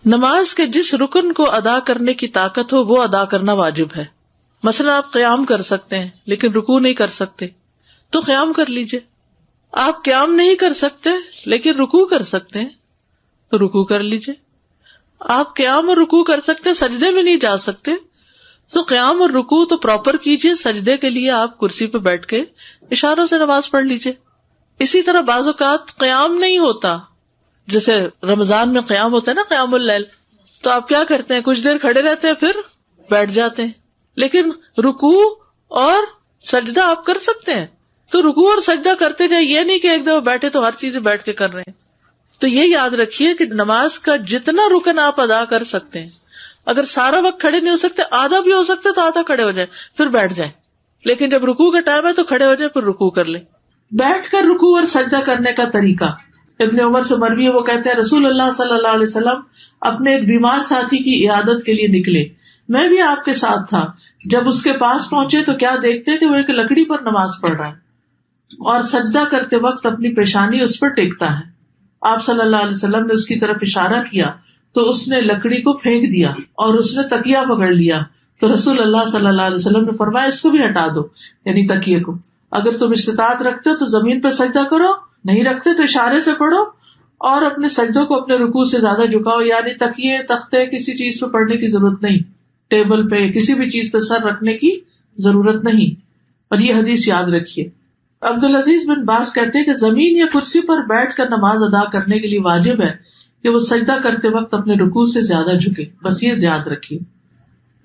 نماز کے جس رکن کو ادا کرنے کی طاقت ہو وہ ادا کرنا واجب ہے. مثلا آپ قیام کر سکتے ہیں لیکن رکوع نہیں کر سکتے تو قیام کر لیجئے. آپ قیام نہیں کر سکتے لیکن رکوع کر سکتے ہیں تو رکوع کر لیجئے. آپ قیام اور رکوع کر سکتے سجدے میں نہیں جا سکتے تو قیام اور رکوع تو پراپر کیجئے. سجدے کے لیے آپ کرسی پہ بیٹھ کے اشاروں سے نماز پڑھ لیجئے. اسی طرح بعض اوقات قیام نہیں ہوتا، جیسے رمضان میں قیام ہوتا ہے نا، قیام اللیل، تو آپ کیا کرتے ہیں، کچھ دیر کھڑے رہتے ہیں پھر بیٹھ جاتے ہیں. لیکن رکوع اور سجدہ آپ کر سکتے ہیں تو رکوع اور سجدہ کرتے جائیں، یہ نہیں کہ ایک دفعہ بیٹھے تو ہر چیز بیٹھ کے کر رہے ہیں. تو یہ یاد رکھیے کہ نماز کا جتنا رکن آپ ادا کر سکتے ہیں، اگر سارا وقت کھڑے نہیں ہو سکتے، آدھا بھی ہو سکتا تو آدھا کھڑے ہو جائے پھر بیٹھ جائیں. لیکن جب رکوع کا ٹائم ہے تو کھڑے ہو جائے پھر رکوع کر لیں. بیٹھ کر رکوع اور سجدہ کرنے کا طریقہ ابن عمر سے مروی ہے، وہ کہتے ہیں رسول اللہ صلی اللہ علیہ وسلم اپنے ایک بیمار ساتھی کی عیادت کے لیے نکلے، میں بھی آپ کے ساتھ تھا. جب اس کے پاس پہنچے تو کیا دیکھتے کہ وہ ایک لکڑی پر نماز پڑھ رہا ہے اور سجدہ کرتے وقت اپنی پیشانی اس پر ٹیکتا ہے. آپ صلی اللہ علیہ وسلم نے اس کی طرف اشارہ کیا تو اس نے لکڑی کو پھینک دیا اور اس نے تکیہ پکڑ لیا. تو رسول اللہ صلی اللہ علیہ وسلم نے فرمایا اس کو بھی ہٹا دو، یعنی تکیے کو. اگر تم استطاعت رکھتے تو زمین پہ سجدہ کرو، نہیں رکھتے تو اشارے سے پڑھو اور اپنے سجدوں کو اپنے رکوع سے زیادہ جھکاؤ. یعنی تکیے، تختے، کسی چیز پہ پڑھنے کی ضرورت نہیں، ٹیبل پہ کسی بھی چیز پہ سر رکھنے کی ضرورت نہیں. اور یہ حدیث یاد رکھیے. عبدالعزیز بن باز کہتے ہیں کہ زمین یا کرسی پر بیٹھ کر نماز ادا کرنے کے لیے واجب ہے کہ وہ سجدہ کرتے وقت اپنے رکوع سے زیادہ جھکے، بس یہ یاد رکھیے.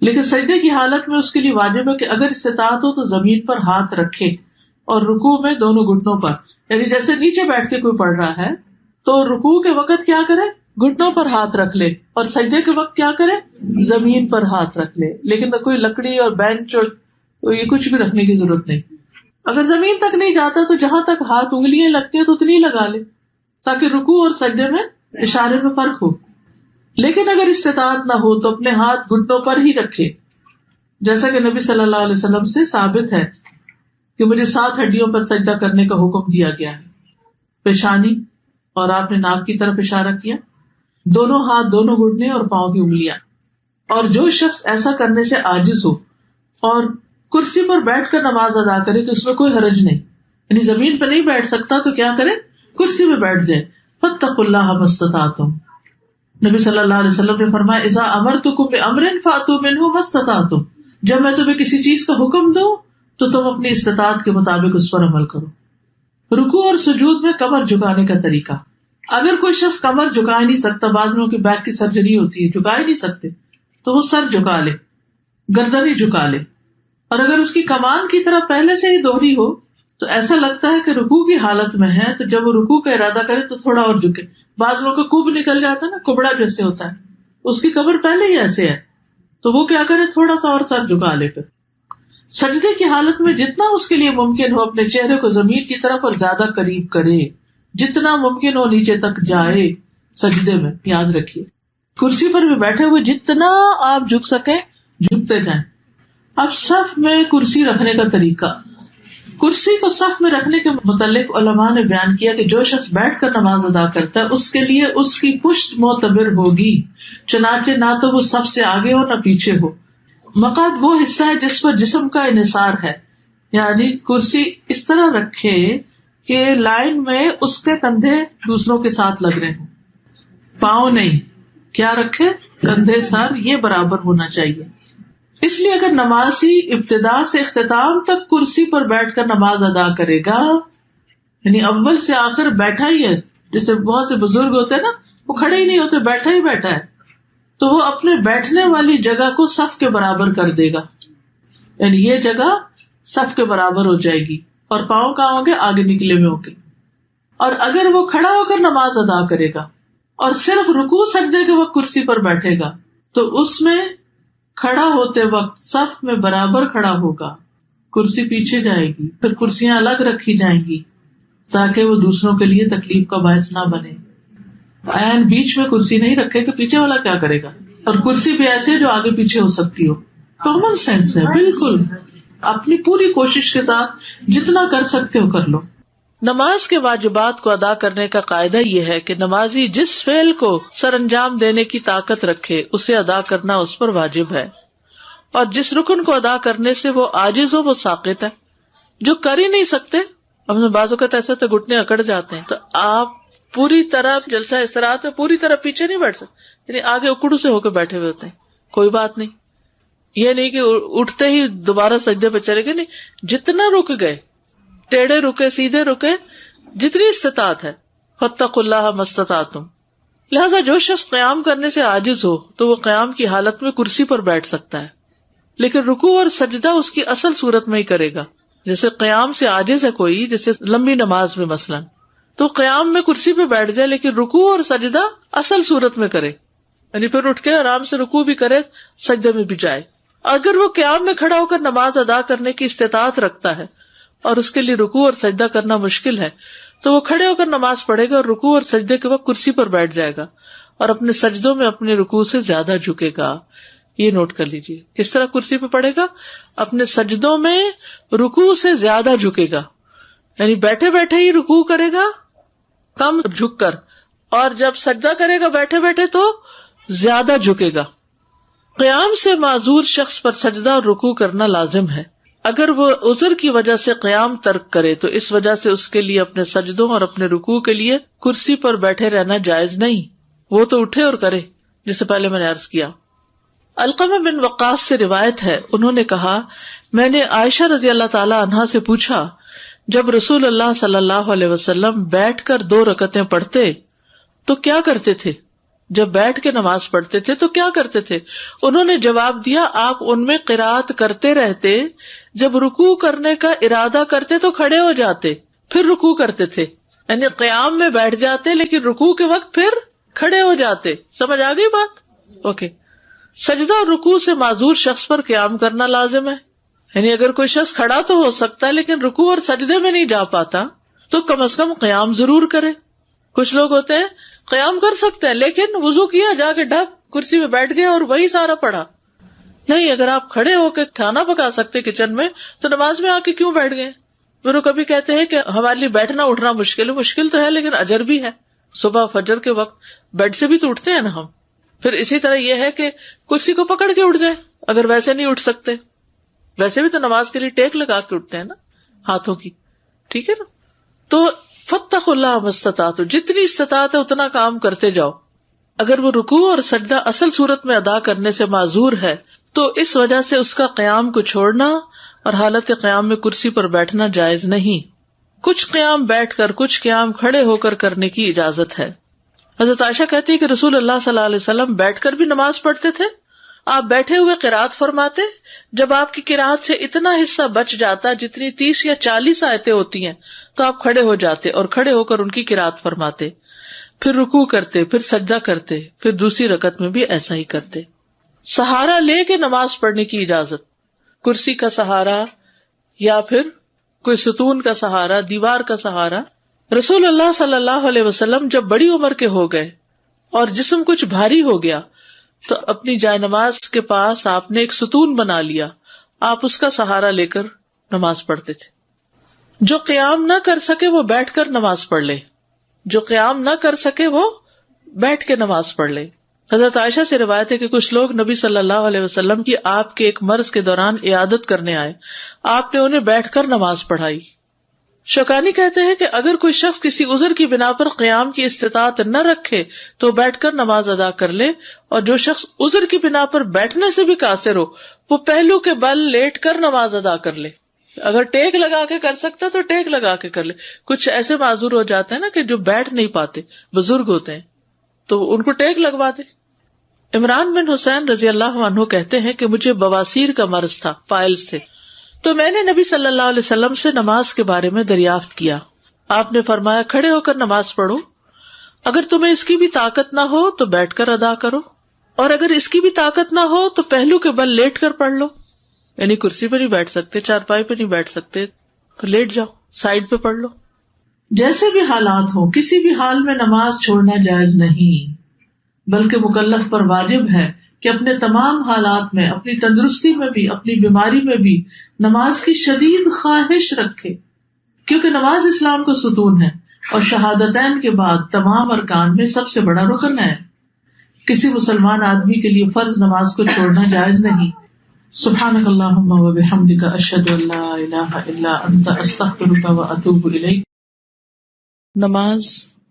لیکن سجدے کی حالت میں اس کے لیے واجب ہے کہ اگر استطاعت ہو تو زمین پر ہاتھ رکھے اور رکوع میں دونوں گھٹنوں پر، یعنی جیسے نیچے بیٹھ کے کوئی پڑھ رہا ہے تو رکوع کے وقت کیا کرے، گھٹنوں پر ہاتھ رکھ لے، اور سجدے کے وقت کیا کرے، زمین پر ہاتھ رکھ لے. لیکن کوئی لکڑی اور بینچ اور یہ کچھ بھی رکھنے کی ضرورت نہیں. اگر زمین تک نہیں جاتا تو جہاں تک ہاتھ انگلیاں لگتی ہیں تو اتنی لگا لے تاکہ رکوع اور سجدے میں اشارے میں فرق ہو. لیکن اگر استطاعت نہ ہو تو اپنے ہاتھ گھٹنوں پر ہی رکھے، جیسا کہ نبی صلی اللہ علیہ وسلم سے ثابت ہے کہ مجھے 7 ہڈیوں پر سجدہ کرنے کا حکم دیا گیا ہے. پیشانی، اور آپ نے ناک کی طرف اشارہ کیا، دونوں ہاتھ، دونوں گھٹنے اور پاؤں کی انگلیاں. اور جو شخص ایسا کرنے سے عاجز ہو اور کرسی پر بیٹھ کر نماز ادا کرے تو اس میں کوئی حرج نہیں. یعنی زمین پہ نہیں بیٹھ سکتا تو کیا کرے، کرسی میں بیٹھ جائے. فاتقوا اللہ ما استطعتم. نبی صلی اللہ علیہ وسلم نے فرمایا اذا امرتکم بامر فاتوا منہ ما استطعتم. جب میں تمہیں کسی چیز کا حکم دوں تو تم اپنی استطاعت کے مطابق اس پر عمل کرو. رکوع اور سجود میں کمر جھکانے کا طریقہ. اگر کوئی شخص کمر جھکا نہیں سکتا، بعض لوگوں کی بیک کی سرجری ہوتی ہے، جھکا ہی نہیں سکتے، تو وہ سر جھکا لے، گردن ہی جھکا لے. اور اگر اس کی کمان کی طرح پہلے سے ہی دوہری ہو تو ایسا لگتا ہے کہ رکوع کی حالت میں ہے تو جب وہ رکوع کا ارادہ کرے تو تھوڑا اور جھکے. بعض لوگوں کا کب نکل جاتا ہے نا، کبڑا جیسے ہوتا ہے، اس کی کمر پہلے ہی ایسے ہے تو وہ کیا کرے، تھوڑا سا اور سر جھکا لے. پھر سجدے کی حالت میں جتنا اس کے لیے ممکن ہو اپنے چہرے کو زمین کی طرف اور زیادہ قریب کرے، جتنا ممکن ہو نیچے تک جائے سجدے میں. یاد رکھیے کرسی پر بھی بیٹھے ہوئے جتنا آپ جھک سکیں جھکتے جائیں. اب صف میں کرسی رکھنے کا طریقہ. کرسی کو صف میں رکھنے کے متعلق علماء نے بیان کیا کہ جو شخص بیٹھ کر نماز ادا کرتا ہے اس کے لیے اس کی پشت معتبر ہوگی، چنانچہ نہ تو وہ صف سے آگے ہو نہ پیچھے ہو. مقعد وہ حصہ ہے جس پر جسم کا انحصار ہے، یعنی کرسی اس طرح رکھے کہ لائن میں اس کے کندھے دوسروں کے ساتھ لگ رہے ہوں، پاؤں نہیں. کیا رکھے، کندھے، سر یہ برابر ہونا چاہیے. اس لیے اگر نمازی ابتدا سے اختتام تک کرسی پر بیٹھ کر نماز ادا کرے گا، یعنی اول سے آخر بیٹھا ہی ہے، جیسے بہت سے بزرگ ہوتے ہیں نا، وہ کھڑے ہی نہیں ہوتے، بیٹھا ہی بیٹھا ہے، تو وہ اپنے بیٹھنے والی جگہ کو صف کے برابر کر دے گا. یعنی یہ جگہ صف کے برابر ہو جائے گی اور پاؤں کہاں ہوں گے، آگے نکلے ہوئے ہوں گے. اور اگر وہ کھڑا ہو کر نماز ادا کرے گا اور صرف رکوع سجدے کے وقت کرسی پر بیٹھے گا تو اس میں کھڑا ہوتے وقت صف میں برابر کھڑا ہوگا. کرسی پیچھے جائے گی، پھر کرسیاں الگ رکھی جائیں گی تاکہ وہ دوسروں کے لیے تکلیف کا باعث نہ بنے. عین بیچ میں کرسی نہیں رکھے کہ پیچھے والا کیا کرے گا. اور کرسی بھی ایسے جو آگے پیچھے ہو سکتی ہو. کامن سینس ہے بالکل. اپنی پوری کوشش کے ساتھ جتنا کر سکتے ہو کر لو. نماز کے واجبات کو ادا کرنے کا قاعدہ یہ ہے کہ نمازی جس فعل کو سر انجام دینے کی طاقت رکھے اسے ادا کرنا اس پر واجب ہے، اور جس رکن کو ادا کرنے سے وہ عاجز ہو وہ ساقط ہے. جو کر ہی نہیں سکتے، ہم بعض اوقات ایسے تو گھٹنے اکڑ جاتے ہیں، تو آپ پوری طرح جلسہ استراحت میں پوری طرح پیچھے نہیں بیٹھ سکتے، یعنی آگے اکڑو سے ہو کے بیٹھے ہوئے ہوتے ہیں. کوئی بات نہیں، یہ نہیں کہ اٹھتے ہی دوبارہ سجدے پہ چلے گئے، نہیں، جتنا رک گئے، ٹیڑھے رکے سیدھے رکے، جتنی استطاعت ہے. فاتقوا اللہ ما استطعتم. لہذا جو شخص قیام کرنے سے عاجز ہو تو وہ قیام کی حالت میں کرسی پر بیٹھ سکتا ہے، لیکن رکوع اور سجدہ اس کی اصل صورت میں ہی کرے گا. جیسے قیام سے عاجز ہے کوئی، جیسے لمبی نماز میں مثلا، تو قیام میں کرسی پہ بیٹھ جائے لیکن رکوع اور سجدہ اصل صورت میں کرے، یعنی پھر اٹھ کے آرام سے رکوع بھی کرے، سجدے میں بھی جائے. اگر وہ قیام میں کھڑا ہو کر نماز ادا کرنے کی استطاعت رکھتا ہے اور اس کے لیے رکوع اور سجدہ کرنا مشکل ہے تو وہ کھڑے ہو کر نماز پڑھے گا اور رکوع اور سجدے کے وقت کرسی پر بیٹھ جائے گا اور اپنے سجدوں میں اپنے رکوع سے زیادہ جھکے گا. یہ نوٹ کر لیجیے، کس طرح کرسی پہ پڑھے گا؟ اپنے سجدوں میں رکوع سے زیادہ جھکے گا، یعنی بیٹھے بیٹھے ہی رکوع کرے گا کم جھک کر، اور جب سجدہ کرے گا بیٹھے بیٹھے تو زیادہ جھکے گا. قیام سے معذور شخص پر سجدہ اور رکوع کرنا لازم ہے. اگر وہ عذر کی وجہ سے قیام ترک کرے تو اس وجہ سے اس کے لیے اپنے سجدوں اور اپنے رکوع کے لیے کرسی پر بیٹھے رہنا جائز نہیں، وہ تو اٹھے اور کرے، جسے پہلے میں نے عرض کیا. علقمہ بن وقاص سے روایت ہے، انہوں نے کہا، میں نے عائشہ رضی اللہ تعالی عنہا سے پوچھا، جب رسول اللہ صلی اللہ علیہ وسلم بیٹھ کر 2 رکعتیں پڑھتے تو کیا کرتے تھے؟ جب بیٹھ کے نماز پڑھتے تھے تو کیا کرتے تھے؟ انہوں نے جواب دیا، آپ ان میں قرات کرتے رہتے، جب رکوع کرنے کا ارادہ کرتے تو کھڑے ہو جاتے، پھر رکوع کرتے تھے. یعنی قیام میں بیٹھ جاتے لیکن رکوع کے وقت پھر کھڑے ہو جاتے. سمجھ آ گئی بات؟ اوکے. سجدہ اور رکوع سے معذور شخص پر قیام کرنا لازم ہے، یعنی اگر کوئی شخص کھڑا تو ہو سکتا ہے لیکن رکوع اور سجدے میں نہیں جا پاتا تو کم از کم قیام ضرور کرے. کچھ لوگ ہوتے ہیں قیام کر سکتے ہیں لیکن وضو کیا، جا کے ڈھک کرسی میں بیٹھ گئے اور وہی سارا پڑھا. نہیں، اگر آپ کھڑے ہو کے کھانا پکا سکتے کچن میں تو نماز میں آ کے کیوں بیٹھ گئے؟ پھر وہ کبھی کہتے ہیں کہ ہمارے لیے بیٹھنا اٹھنا مشکل تو ہے لیکن اجر بھی ہے. صبح فجر کے وقت بیڈ سے بھی تو اٹھتے ہیں نا ہم. پھر اسی طرح یہ ہے کہ کرسی کو پکڑ کے اٹھ جائے اگر ویسے نہیں اٹھ سکتے. ویسے بھی تو نماز کے لیے ٹیک لگا کے اٹھتے ہیں نا ہاتھوں کی، ٹھیک ہے نا. تو فاتقوا اللہ ما استطعتم، جتنی استطاعت ہے اتنا کام کرتے جاؤ. اگر وہ رکوع اور سجدہ اصل صورت میں ادا کرنے سے معذور ہے تو اس وجہ سے اس کا قیام کو چھوڑنا اور حالت قیام میں کرسی پر بیٹھنا جائز نہیں. کچھ قیام بیٹھ کر، کچھ قیام کھڑے ہو کر کرنے کی اجازت ہے. حضرت عائشہ کہتی ہے کہ رسول اللہ صلی اللہ علیہ وسلم بیٹھ کر بھی نماز پڑھتے تھے. آپ بیٹھے ہوئے قرات فرماتے، جب آپ کی قرات سے اتنا حصہ بچ جاتا جتنی 30 یا 40 آیتیں ہوتی ہیں تو آپ کھڑے ہو جاتے اور کھڑے ہو کر ان کی قرات فرماتے، پھر رکوع کرتے، پھر سجدہ کرتے، پھر دوسری رکعت میں بھی ایسا ہی کرتے. سہارا لے کے نماز پڑھنے کی اجازت، کرسی کا سہارا یا پھر کوئی ستون کا سہارا، دیوار کا سہارا. رسول اللہ صلی اللہ علیہ وسلم جب بڑی عمر کے ہو گئے اور جسم کچھ بھاری ہو گیا تو اپنی جائے نماز کے پاس آپ نے ایک ستون بنا لیا، آپ اس کا سہارا لے کر نماز پڑھتے تھے. جو قیام نہ کر سکے وہ بیٹھ کر نماز پڑھ لے، جو قیام نہ کر سکے وہ بیٹھ کے نماز پڑھ لے. حضرت عائشہ سے روایت ہے کہ کچھ لوگ نبی صلی اللہ علیہ وسلم کی آپ کے ایک مرض کے دوران عیادت کرنے آئے، آپ نے انہیں بیٹھ کر نماز پڑھائی. شوکانی کہتے ہیں کہ اگر کوئی شخص کسی عذر کی بنا پر قیام کی استطاعت نہ رکھے تو بیٹھ کر نماز ادا کر لے، اور جو شخص عذر کی بنا پر بیٹھنے سے بھی قاصر ہو وہ پہلو کے بل لیٹ کر نماز ادا کر لے. اگر ٹیک لگا کے کر سکتا تو ٹیک لگا کے کر لے. کچھ ایسے معذور ہو جاتے ہیں نا کہ جو بیٹھ نہیں پاتے، بزرگ ہوتے ہیں، تو ان کو ٹیک لگوا دے. عمران بن حسین رضی اللہ عنہ کہتے ہیں کہ مجھے بواسیر کا مرض تھا، پائلز تھے، تو میں نے نبی صلی اللہ علیہ وسلم سے نماز کے بارے میں دریافت کیا. آپ نے فرمایا، کھڑے ہو کر نماز پڑھو، اگر تمہیں اس کی بھی طاقت نہ ہو تو بیٹھ کر ادا کرو، اور اگر اس کی بھی طاقت نہ ہو تو پہلو کے بل لیٹ کر پڑھ لو. یعنی کرسی پہ نہیں بیٹھ سکتے، چارپائی پہ نہیں بیٹھ سکتے تو لیٹ جاؤ، سائڈ پہ پڑھ لو. جیسے بھی حالات ہو، کسی بھی حال میں نماز چھوڑنا جائز نہیں، بلکہ مکلف پر واجب ہے کہ اپنے تمام حالات میں، اپنی تندرستی میں بھی، اپنی بیماری میں بھی نماز کی شدید خواہش رکھے. کیونکہ نماز اسلام کا ستون ہے اور شہادتین کے بعد تمام ارکان میں سب سے بڑا رکن ہے. کسی مسلمان آدمی کے لیے فرض نماز کو چھوڑنا جائز نہیں. سبحانک اللہم و بحمدک اشہد ان لا الہ الا انت استغفرک و اتوب الیک. نماز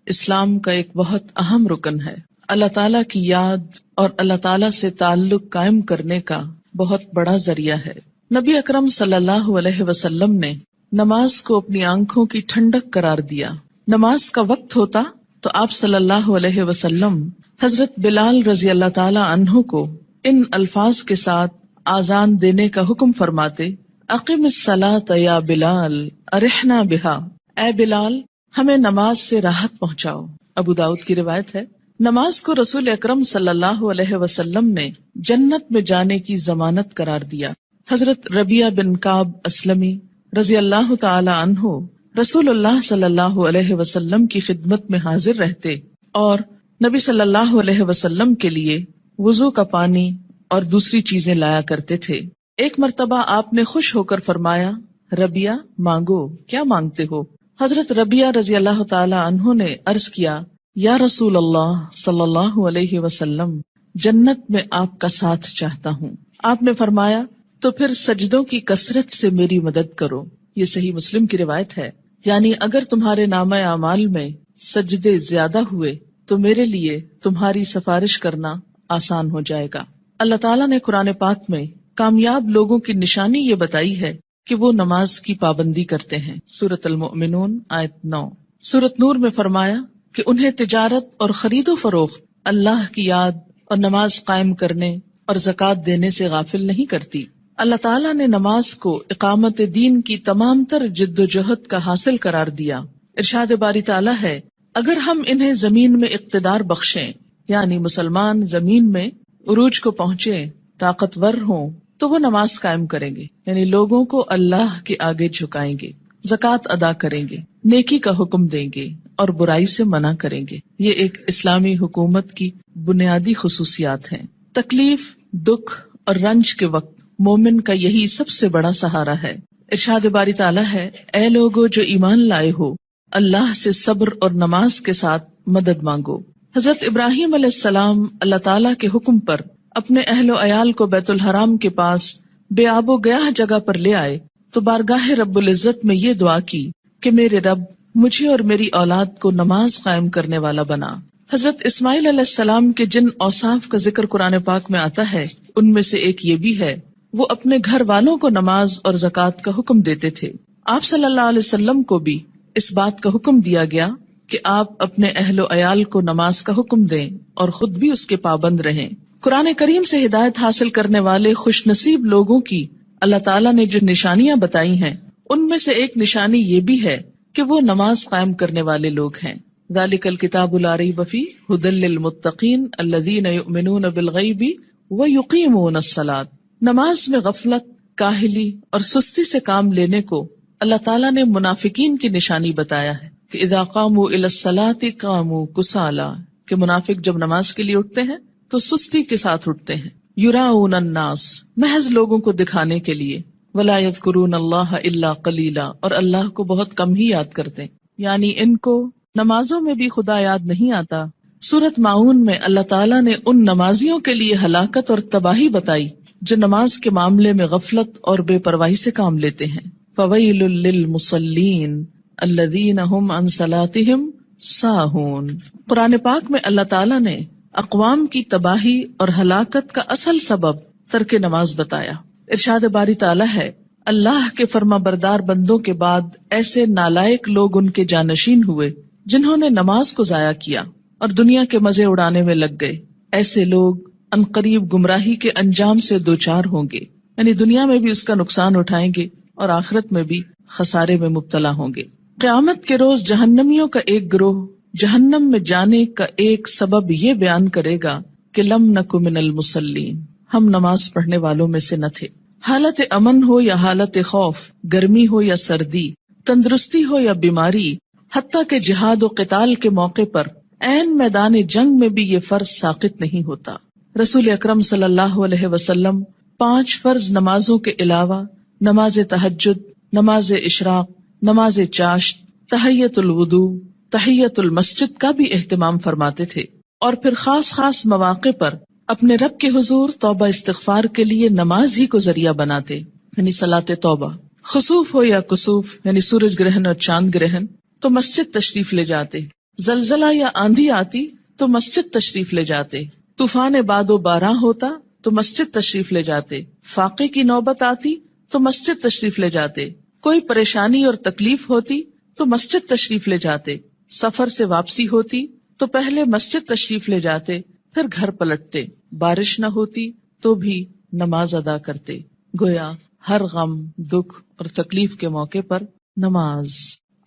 اسلام کا ایک بہت اہم رکن ہے. اللہ تعالیٰ کی یاد اور اللہ تعالیٰ سے تعلق قائم کرنے کا بہت بڑا ذریعہ ہے. نبی اکرم صلی اللہ علیہ وسلم نے نماز کو اپنی آنکھوں کی ٹھنڈک قرار دیا. نماز کا وقت ہوتا تو آپ صلی اللہ علیہ وسلم حضرت بلال رضی اللہ تعالی عنہ کو ان الفاظ کے ساتھ آذان دینے کا حکم فرماتے: اقم الصلاۃ یا بلال ارحنا بہا. اے بلال ہمیں نماز سے راحت پہنچاؤ. ابو داؤد کی روایت ہے. نماز کو رسول اکرم صلی اللہ علیہ وسلم نے جنت میں جانے کی ضمانت قرار دیا. حضرت ربیعہ بن کعب اسلمی رضی اللہ تعالی عنہ رسول اللہ صلی اللہ علیہ وسلم کی خدمت میں حاضر رہتے اور نبی صلی اللہ علیہ وسلم کے لیے وضو کا پانی اور دوسری چیزیں لایا کرتے تھے. ایک مرتبہ آپ نے خوش ہو کر فرمایا: ربیعہ مانگو، کیا مانگتے ہو؟ حضرت ربیعہ رضی اللہ تعالی عنہ نے عرض کیا: یا رسول اللہ صلی اللہ علیہ وسلم، جنت میں آپ کا ساتھ چاہتا ہوں. آپ نے فرمایا: تو پھر سجدوں کی کثرت سے میری مدد کرو. یہ صحیح مسلم کی روایت ہے. یعنی اگر تمہارے نامہ اعمال میں سجدے زیادہ ہوئے تو میرے لیے تمہاری سفارش کرنا آسان ہو جائے گا. اللہ تعالیٰ نے قرآن پاک میں کامیاب لوگوں کی نشانی یہ بتائی ہے کہ وہ نماز کی پابندی کرتے ہیں. سورۃ المؤمنون آیت 9. سورۃ نور میں فرمایا کہ انہیں تجارت اور خرید و فروخت اللہ کی یاد اور نماز قائم کرنے اور زکوٰۃ دینے سے غافل نہیں کرتی. اللہ تعالیٰ نے نماز کو اقامت دین کی تمام تر جد و جہد کا حاصل قرار دیا. ارشاد باری تعالیٰ ہے: اگر ہم انہیں زمین میں اقتدار بخشیں، یعنی مسلمان زمین میں عروج کو پہنچے، طاقتور ہوں، تو وہ نماز قائم کریں گے، یعنی لوگوں کو اللہ کے آگے جھکائیں گے، زکوٰۃ ادا کریں گے، نیکی کا حکم دیں گے اور برائی سے منع کریں گے. یہ ایک اسلامی حکومت کی بنیادی خصوصیات ہیں. تکلیف، دکھ اور رنج کے وقت مومن کا یہی سب سے بڑا سہارا ہے. ارشاد باری تعالیٰ ہے: اے لوگو جو ایمان لائے ہو، اللہ سے صبر اور نماز کے ساتھ مدد مانگو. حضرت ابراہیم علیہ السلام اللہ تعالیٰ کے حکم پر اپنے اہل و عیال کو بیت الحرام کے پاس بے آب و گیاہ جگہ پر لے آئے تو بارگاہ رب العزت میں یہ دعا کی کہ میرے رب مجھے اور میری اولاد کو نماز قائم کرنے والا بنا. حضرت اسماعیل علیہ السلام کے جن اوصاف کا ذکر قرآن پاک میں آتا ہے ان میں سے ایک یہ بھی ہے: وہ اپنے گھر والوں کو نماز اور زکوٰۃ کا حکم دیتے تھے. آپ صلی اللہ علیہ وسلم کو بھی اس بات کا حکم دیا گیا کہ آپ اپنے اہل و عیال کو نماز کا حکم دیں اور خود بھی اس کے پابند رہیں. قرآن کریم سے ہدایت حاصل کرنے والے خوش نصیب لوگوں کی اللہ تعالیٰ نے جو نشانیاں بتائی ہیں ان میں سے ایک نشانی یہ بھی ہے کہ وہ نماز قائم کرنے والے لوگ ہیں. ذالک الکتاب لا ریب فیہ ھدی للمتقین الذین یؤمنون بالغیب ویقیمون الصلاۃ. نماز میں غفلت، کاہلی اور سستی سے کام لینے کو اللہ تعالیٰ نے منافقین کی نشانی بتایا ہے کہ اذا قاموا الی الصلاۃ قاموا کسالی، کہ منافق جب نماز کے لیے اٹھتے ہیں تو سستی کے ساتھ اٹھتے ہیں. یراؤن الناس، محض لوگوں کو دکھانے کے لیے. ولا یذکرون اللہ الا قلیلا، اور اللہ کو بہت کم ہی یاد کرتے ہیں، یعنی ان کو نمازوں میں بھی خدا یاد نہیں آتا. سورۃ ماعون میں اللہ تعالیٰ نے ان نمازیوں کے لیے ہلاکت اور تباہی بتائی جو نماز کے معاملے میں غفلت اور بے پرواہی سے کام لیتے ہیں. فویل للمصلین الذین هم عن صلاتهم ساہون. قرآن پاک میں اللہ تعالیٰ نے اقوام کی تباہی اور ہلاکت کا اصل سبب ترک نماز بتایا. ارشاد باری تعالیٰ ہے: اللہ کے فرما بردار بندوں کے بعد ایسے نالائق لوگ ان کے جانشین ہوئے جنہوں نے نماز کو ضائع کیا اور دنیا کے مزے اڑانے میں لگ گئے. ایسے لوگ عنقریب گمراہی کے انجام سے دوچار ہوں گے، یعنی دنیا میں بھی اس کا نقصان اٹھائیں گے اور آخرت میں بھی خسارے میں مبتلا ہوں گے. قیامت کے روز جہنمیوں کا ایک گروہ جہنم میں جانے کا ایک سبب یہ بیان کرے گا کہ لم نک من المصلین، ہم نماز پڑھنے والوں میں سے نہ تھے. حالت امن ہو یا حالت خوف، گرمی ہو یا سردی، تندرستی ہو یا بیماری، حتیٰ کہ جہاد و قتال کے موقع پر عین میدان جنگ میں بھی یہ فرض ساقط نہیں ہوتا. رسول اکرم صلی اللہ علیہ وسلم 5 فرض نمازوں کے علاوہ نماز تہجد، نماز اشراق، نماز چاشت، تحیت الوضو، تحیت المسجد کا بھی اہتمام فرماتے تھے، اور پھر خاص خاص مواقع پر اپنے رب کے حضور توبہ استغفار کے لیے نماز ہی کو ذریعہ بناتے، یعنی صلاۃ توبہ۔ خسوف ہو یا کسوف یعنی سورج گرہن اور چاند گرہن تو مسجد تشریف لے جاتے، زلزلہ یا آندھی آتی تو مسجد تشریف لے جاتے، طوفان باد و باران ہوتا تو مسجد تشریف لے جاتے، فاقے کی نوبت آتی تو مسجد تشریف لے جاتے، کوئی پریشانی اور تکلیف ہوتی تو مسجد تشریف لے جاتے، سفر سے واپسی ہوتی تو پہلے مسجد تشریف لے جاتے، پھر گھر پلٹتے، بارش نہ ہوتی تو بھی نماز ادا کرتے۔ گویا ہر غم، دکھ اور تکلیف کے موقع پر نماز۔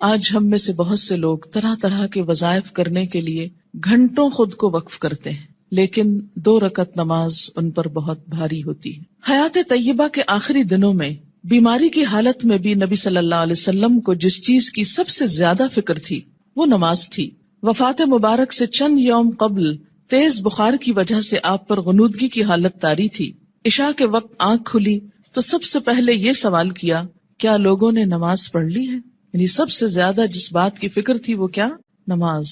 آج ہم میں سے بہت سے لوگ طرح طرح کے وظائف کرنے کے لیے گھنٹوں خود کو وقف کرتے ہیں، لیکن 2 رکعت نماز ان پر بہت بھاری ہوتی ہے۔ حیات طیبہ کے آخری دنوں میں بیماری کی حالت میں بھی نبی صلی اللہ علیہ وسلم کو جس چیز کی سب سے زیادہ فکر تھی وہ نماز تھی۔ وفات مبارک سے چند یوم قبل تیز بخار کی وجہ سے آپ پر غنودگی کی حالت طاری تھی۔ عشاء کے وقت آنکھ کھلی تو سب سے پہلے یہ سوال کیا، کیا لوگوں نے نماز پڑھ لی ہے؟ یعنی سب سے زیادہ جس بات کی فکر تھی وہ کیا؟ نماز۔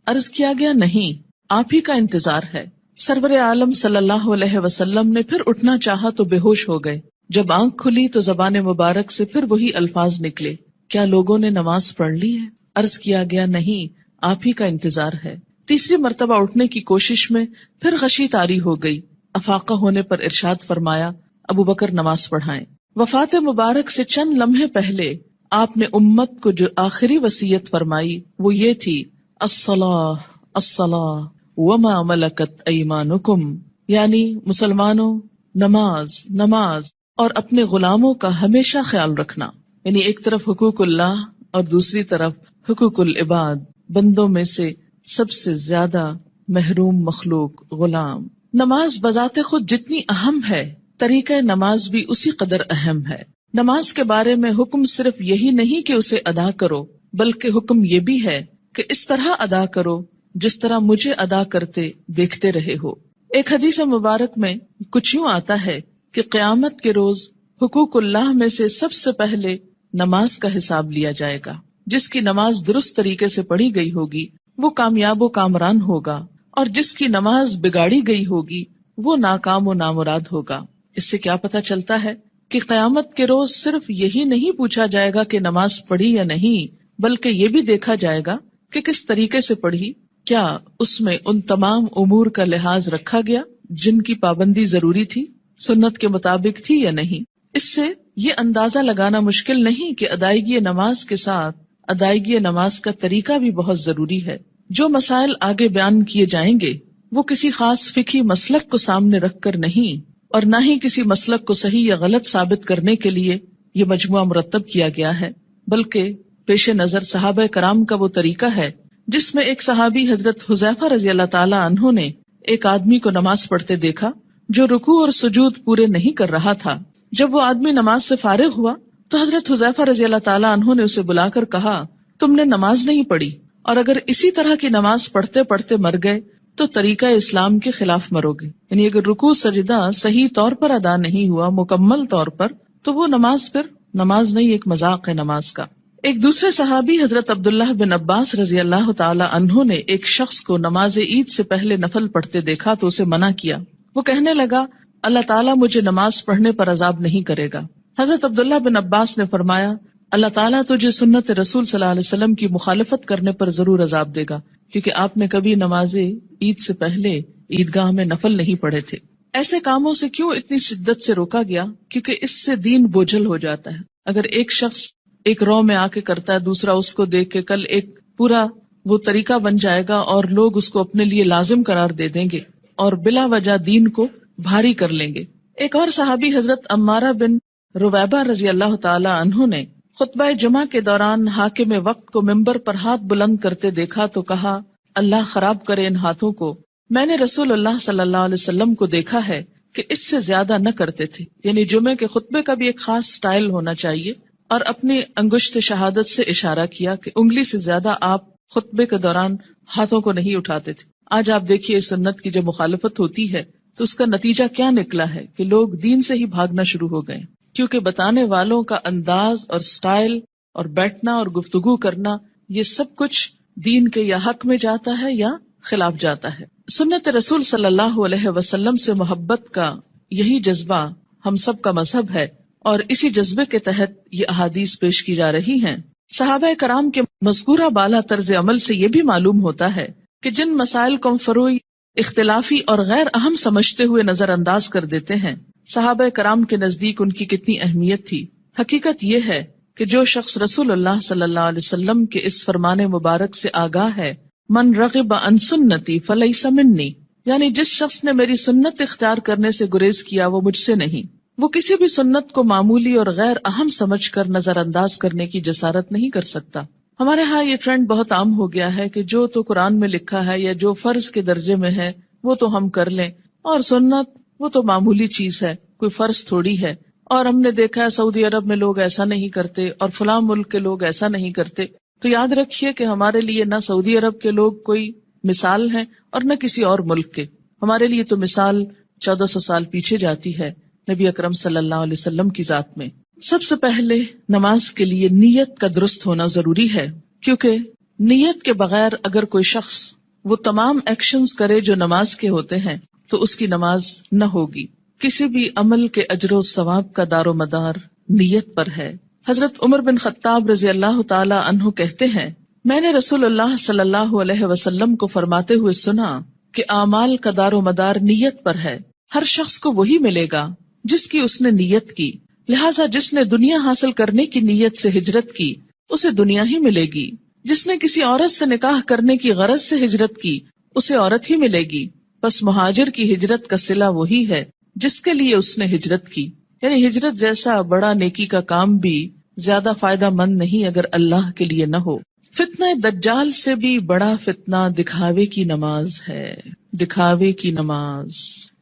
عرض کیا گیا نہیں، آپ ہی کا انتظار ہے۔ سرور عالم صلی اللہ علیہ وسلم نے پھر اٹھنا چاہا تو بے ہوش ہو گئے۔ جب آنکھ کھلی تو زبان مبارک سے پھر وہی الفاظ نکلے، کیا لوگوں نے نماز پڑھ لی ہے؟ عرض کیا گیا نہیں، آپ ہی کا انتظار ہے۔ تیسری مرتبہ اٹھنے کی کوشش میں پھر غشی طاری ہو گئی۔ افاقہ ہونے پر ارشاد فرمایا، ابو بکر نماز پڑھائیں۔ وفات مبارک سے چند لمحے پہلے آپ نے امت کو جو آخری وصیت فرمائی وہ یہ تھی، الصلاۃ الصلاۃ وما ملکت ایمانکم، یعنی مسلمانوں نماز نماز اور اپنے غلاموں کا ہمیشہ خیال رکھنا، یعنی ایک طرف حقوق اللہ اور دوسری طرف حقوق العباد، بندوں میں سے سب سے زیادہ محروم مخلوق غلام۔ نماز بذات خود جتنی اہم ہے، طریقہ نماز بھی اسی قدر اہم ہے۔ نماز کے بارے میں حکم صرف یہی نہیں کہ اسے ادا کرو، بلکہ حکم یہ بھی ہے کہ اس طرح ادا کرو جس طرح مجھے ادا کرتے دیکھتے رہے ہو۔ ایک حدیث مبارک میں کچھ یوں آتا ہے کہ قیامت کے روز حقوق اللہ میں سے سب سے پہلے نماز کا حساب لیا جائے گا۔ جس کی نماز درست طریقے سے پڑھی گئی ہوگی وہ کامیاب و کامران ہوگا، اور جس کی نماز بگاڑی گئی ہوگی وہ ناکام و نامراد ہوگا۔ اس سے کیا پتہ چلتا ہے کہ قیامت کے روز صرف یہی نہیں پوچھا جائے گا کہ نماز پڑھی یا نہیں، بلکہ یہ بھی دیکھا جائے گا کہ کس طریقے سے پڑھی، کیا اس میں ان تمام امور کا لحاظ رکھا گیا جن کی پابندی ضروری تھی، سنت کے مطابق تھی یا نہیں۔ اس سے یہ اندازہ لگانا مشکل نہیں کہ ادائیگی نماز کے ساتھ ادائیگی نماز کا طریقہ بھی بہت ضروری ہے۔ جو مسائل آگے بیان کیے جائیں گے وہ کسی خاص فقہی مسلک کو سامنے رکھ کر نہیں، اور نہ ہی کسی مسلک کو صحیح یا غلط ثابت کرنے کے لیے یہ مجموعہ مرتب کیا گیا ہے، بلکہ پیش نظر صحابہ کرام کا وہ طریقہ ہے جس میں ایک صحابی حضرت حذیفہ رضی اللہ تعالی عنہ نے ایک آدمی کو نماز پڑھتے دیکھا جو رکوع اور سجود پورے نہیں کر رہا تھا۔ جب وہ آدمی نماز سے فارغ ہوا تو حضرت حذیفہ رضی اللہ تعالی عنہ نے اسے بلا کر کہا، تم نے نماز نہیں پڑھی، اور اگر اسی طرح کی نماز پڑھتے پڑھتے مر گئے تو طریقہ اسلام کے خلاف مرو گے۔ یعنی اگر رکوع سجدہ صحیح طور پر ادا نہیں ہوا مکمل طور پر تو وہ نماز پھر نماز نہیں، ایک مذاق ہے نماز کا۔ ایک دوسرے صحابی حضرت عبداللہ بن عباس رضی اللہ تعالی عنہ نے ایک شخص کو نماز عید سے پہلے نفل پڑھتے دیکھا تو اسے منع کیا۔ وہ کہنے لگا، اللہ تعالیٰ مجھے نماز پڑھنے پر عذاب نہیں کرے گا۔ حضرت عبداللہ بن عباس نے فرمایا، اللہ تعالیٰ تجھے سنت رسول صلی اللہ علیہ وسلم کی مخالفت کرنے پر ضرور عذاب دے گا، کیونکہ آپ نے کبھی نماز عید سے پہلے عیدگاہ میں نفل نہیں پڑھے تھے۔ ایسے کاموں سے کیوں اتنی شدت سے روکا گیا؟ کیونکہ اس سے دین بوجھل ہو جاتا ہے۔ اگر ایک شخص ایک رو میں آ کے کرتا ہے، دوسرا اس کو دیکھ کے کل ایک پورا وہ طریقہ بن جائے گا اور لوگ اس کو اپنے لیے لازم قرار دے دیں گے اور بلا وجہ دین کو بھاری کر لیں گے۔ ایک اور صحابی حضرت عمارہ بن رویبہ رضی اللہ تعالی عنہ نے خطبہ جمعہ کے دوران حاکم وقت کو ممبر پر ہاتھ بلند کرتے دیکھا تو کہا، اللہ خراب کرے ان ہاتھوں کو، میں نے رسول اللہ صلی اللہ علیہ وسلم کو دیکھا ہے کہ اس سے زیادہ نہ کرتے تھے۔ یعنی جمعے کے خطبے کا بھی ایک خاص سٹائل ہونا چاہیے، اور اپنی انگشت شہادت سے اشارہ کیا کہ انگلی سے زیادہ آپ خطبے کے دوران ہاتھوں کو نہیں اٹھاتے تھے۔ آج آپ دیکھیے سنت کی جب مخالفت ہوتی ہے تو اس کا نتیجہ کیا نکلا ہے کہ لوگ دین سے ہی بھاگنا شروع ہو گئے، کیونکہ بتانے والوں کا انداز اور سٹائل اور بیٹھنا اور گفتگو کرنا، یہ سب کچھ دین کے یا حق میں جاتا ہے یا خلاف جاتا ہے۔ سنت رسول صلی اللہ علیہ وسلم سے محبت کا یہی جذبہ ہم سب کا مذہب ہے، اور اسی جذبے کے تحت یہ احادیث پیش کی جا رہی ہیں۔ صحابہ کرام کے مذکورہ بالا طرز عمل سے یہ بھی معلوم ہوتا ہے کہ جن مسائل کو ہم فروعی، اختلافی اور غیر اہم سمجھتے ہوئے نظر انداز کر دیتے ہیں، صحابہ کرام کے نزدیک ان کی کتنی اہمیت تھی۔ حقیقت یہ ہے کہ جو شخص رسول اللہ صلی اللہ علیہ وسلم کے اس فرمان مبارک سے آگاہ ہے، من رغب عن سنتی فلیس منی، یعنی جس شخص نے میری سنت اختیار کرنے سے گریز کیا وہ مجھ سے نہیں، وہ کسی بھی سنت کو معمولی اور غیر اہم سمجھ کر نظر انداز کرنے کی جسارت نہیں کر سکتا۔ ہمارے ہاں یہ ٹرینڈ بہت عام ہو گیا ہے کہ جو تو قرآن میں لکھا ہے یا جو فرض کے درجے میں ہے وہ تو ہم کر لیں، اور سنت وہ تو معمولی چیز ہے، کوئی فرض تھوڑی ہے۔ اور ہم نے دیکھا ہے سعودی عرب میں لوگ ایسا نہیں کرتے اور فلاں ملک کے لوگ ایسا نہیں کرتے۔ تو یاد رکھیے کہ ہمارے لیے نہ سعودی عرب کے لوگ کوئی مثال ہیں اور نہ کسی اور ملک کے، ہمارے لیے تو مثال 1400 سال پیچھے جاتی ہے نبی اکرم صلی اللہ علیہ وسلم کی ذات میں۔ سب سے پہلے نماز کے لیے نیت کا درست ہونا ضروری ہے، کیونکہ نیت کے بغیر اگر کوئی شخص وہ تمام ایکشنز کرے جو نماز کے ہوتے ہیں تو اس کی نماز نہ ہوگی۔ کسی بھی عمل کے اجر و ثواب کا دار و مدار نیت پر ہے۔ حضرت عمر بن خطاب رضی اللہ تعالی عنہ کہتے ہیں، میں نے رسول اللہ صلی اللہ علیہ وسلم کو فرماتے ہوئے سنا کہ اعمال کا دار و مدار نیت پر ہے، ہر شخص کو وہی ملے گا جس کی اس نے نیت کی، لہٰذا جس نے دنیا حاصل کرنے کی نیت سے ہجرت کی اسے دنیا ہی ملے گی، جس نے کسی عورت سے نکاح کرنے کی غرض سے ہجرت کی اسے عورت ہی ملے گی، بس مہاجر کی ہجرت کا صلہ وہی ہے جس کے لیے اس نے ہجرت کی۔ یعنی ہجرت جیسا بڑا نیکی کا کام بھی زیادہ فائدہ مند نہیں اگر اللہ کے لیے نہ ہو۔ فتنہ دجال سے بھی بڑا فتنہ دکھاوے کی نماز ہے، دکھاوے کی نماز۔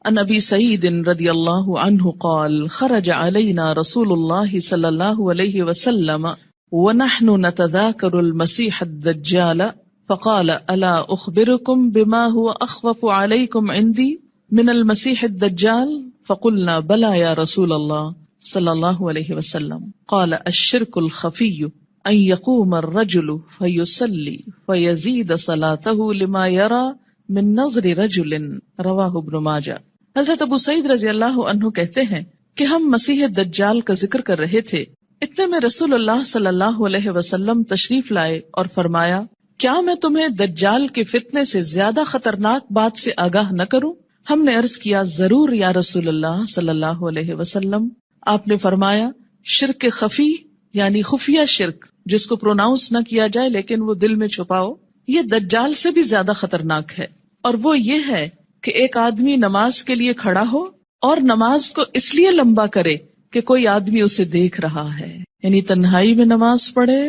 عن ابی سعید رضی اللہ عنہ قال خرج علینا رسول اللہ صلی اللہ علیہ وسلم ونحن نتذاکر المسیح الدجال فقال الا اخبرکم بما هو اخوف علیکم عندی من المسیح الدجال فقلنا بلا یا رسول اللہ صلی اللہ علیہ وسلم قال الشرک الخفی ان یقوم الرجل فیصلی فیزید صلاته لما یرى من نظر رجل رواہ ابن ماجہ۔ حضرت ابو سعید رضی اللہ عنہ کہتے ہیں کہ ہم مسیح دجال کا ذکر کر رہے تھے، اتنے میں رسول اللہ صلی اللہ علیہ وسلم تشریف لائے اور فرمایا، کیا میں تمہیں دجال کے فتنے سے زیادہ خطرناک بات سے آگاہ نہ کروں؟ ہم نے عرض کیا، ضرور یا رسول اللہ صلی اللہ علیہ وسلم۔ آپ نے فرمایا، شرک خفی یعنی خفیہ شرک جس کو پروناؤنس نہ کیا جائے لیکن وہ دل میں چھپاؤ، یہ دجال سے بھی زیادہ خطرناک ہے، اور وہ یہ ہے کہ ایک آدمی نماز کے لیے کھڑا ہو اور نماز کو اس لیے لمبا کرے کہ کوئی آدمی اسے دیکھ رہا ہے، یعنی تنہائی میں نماز پڑھے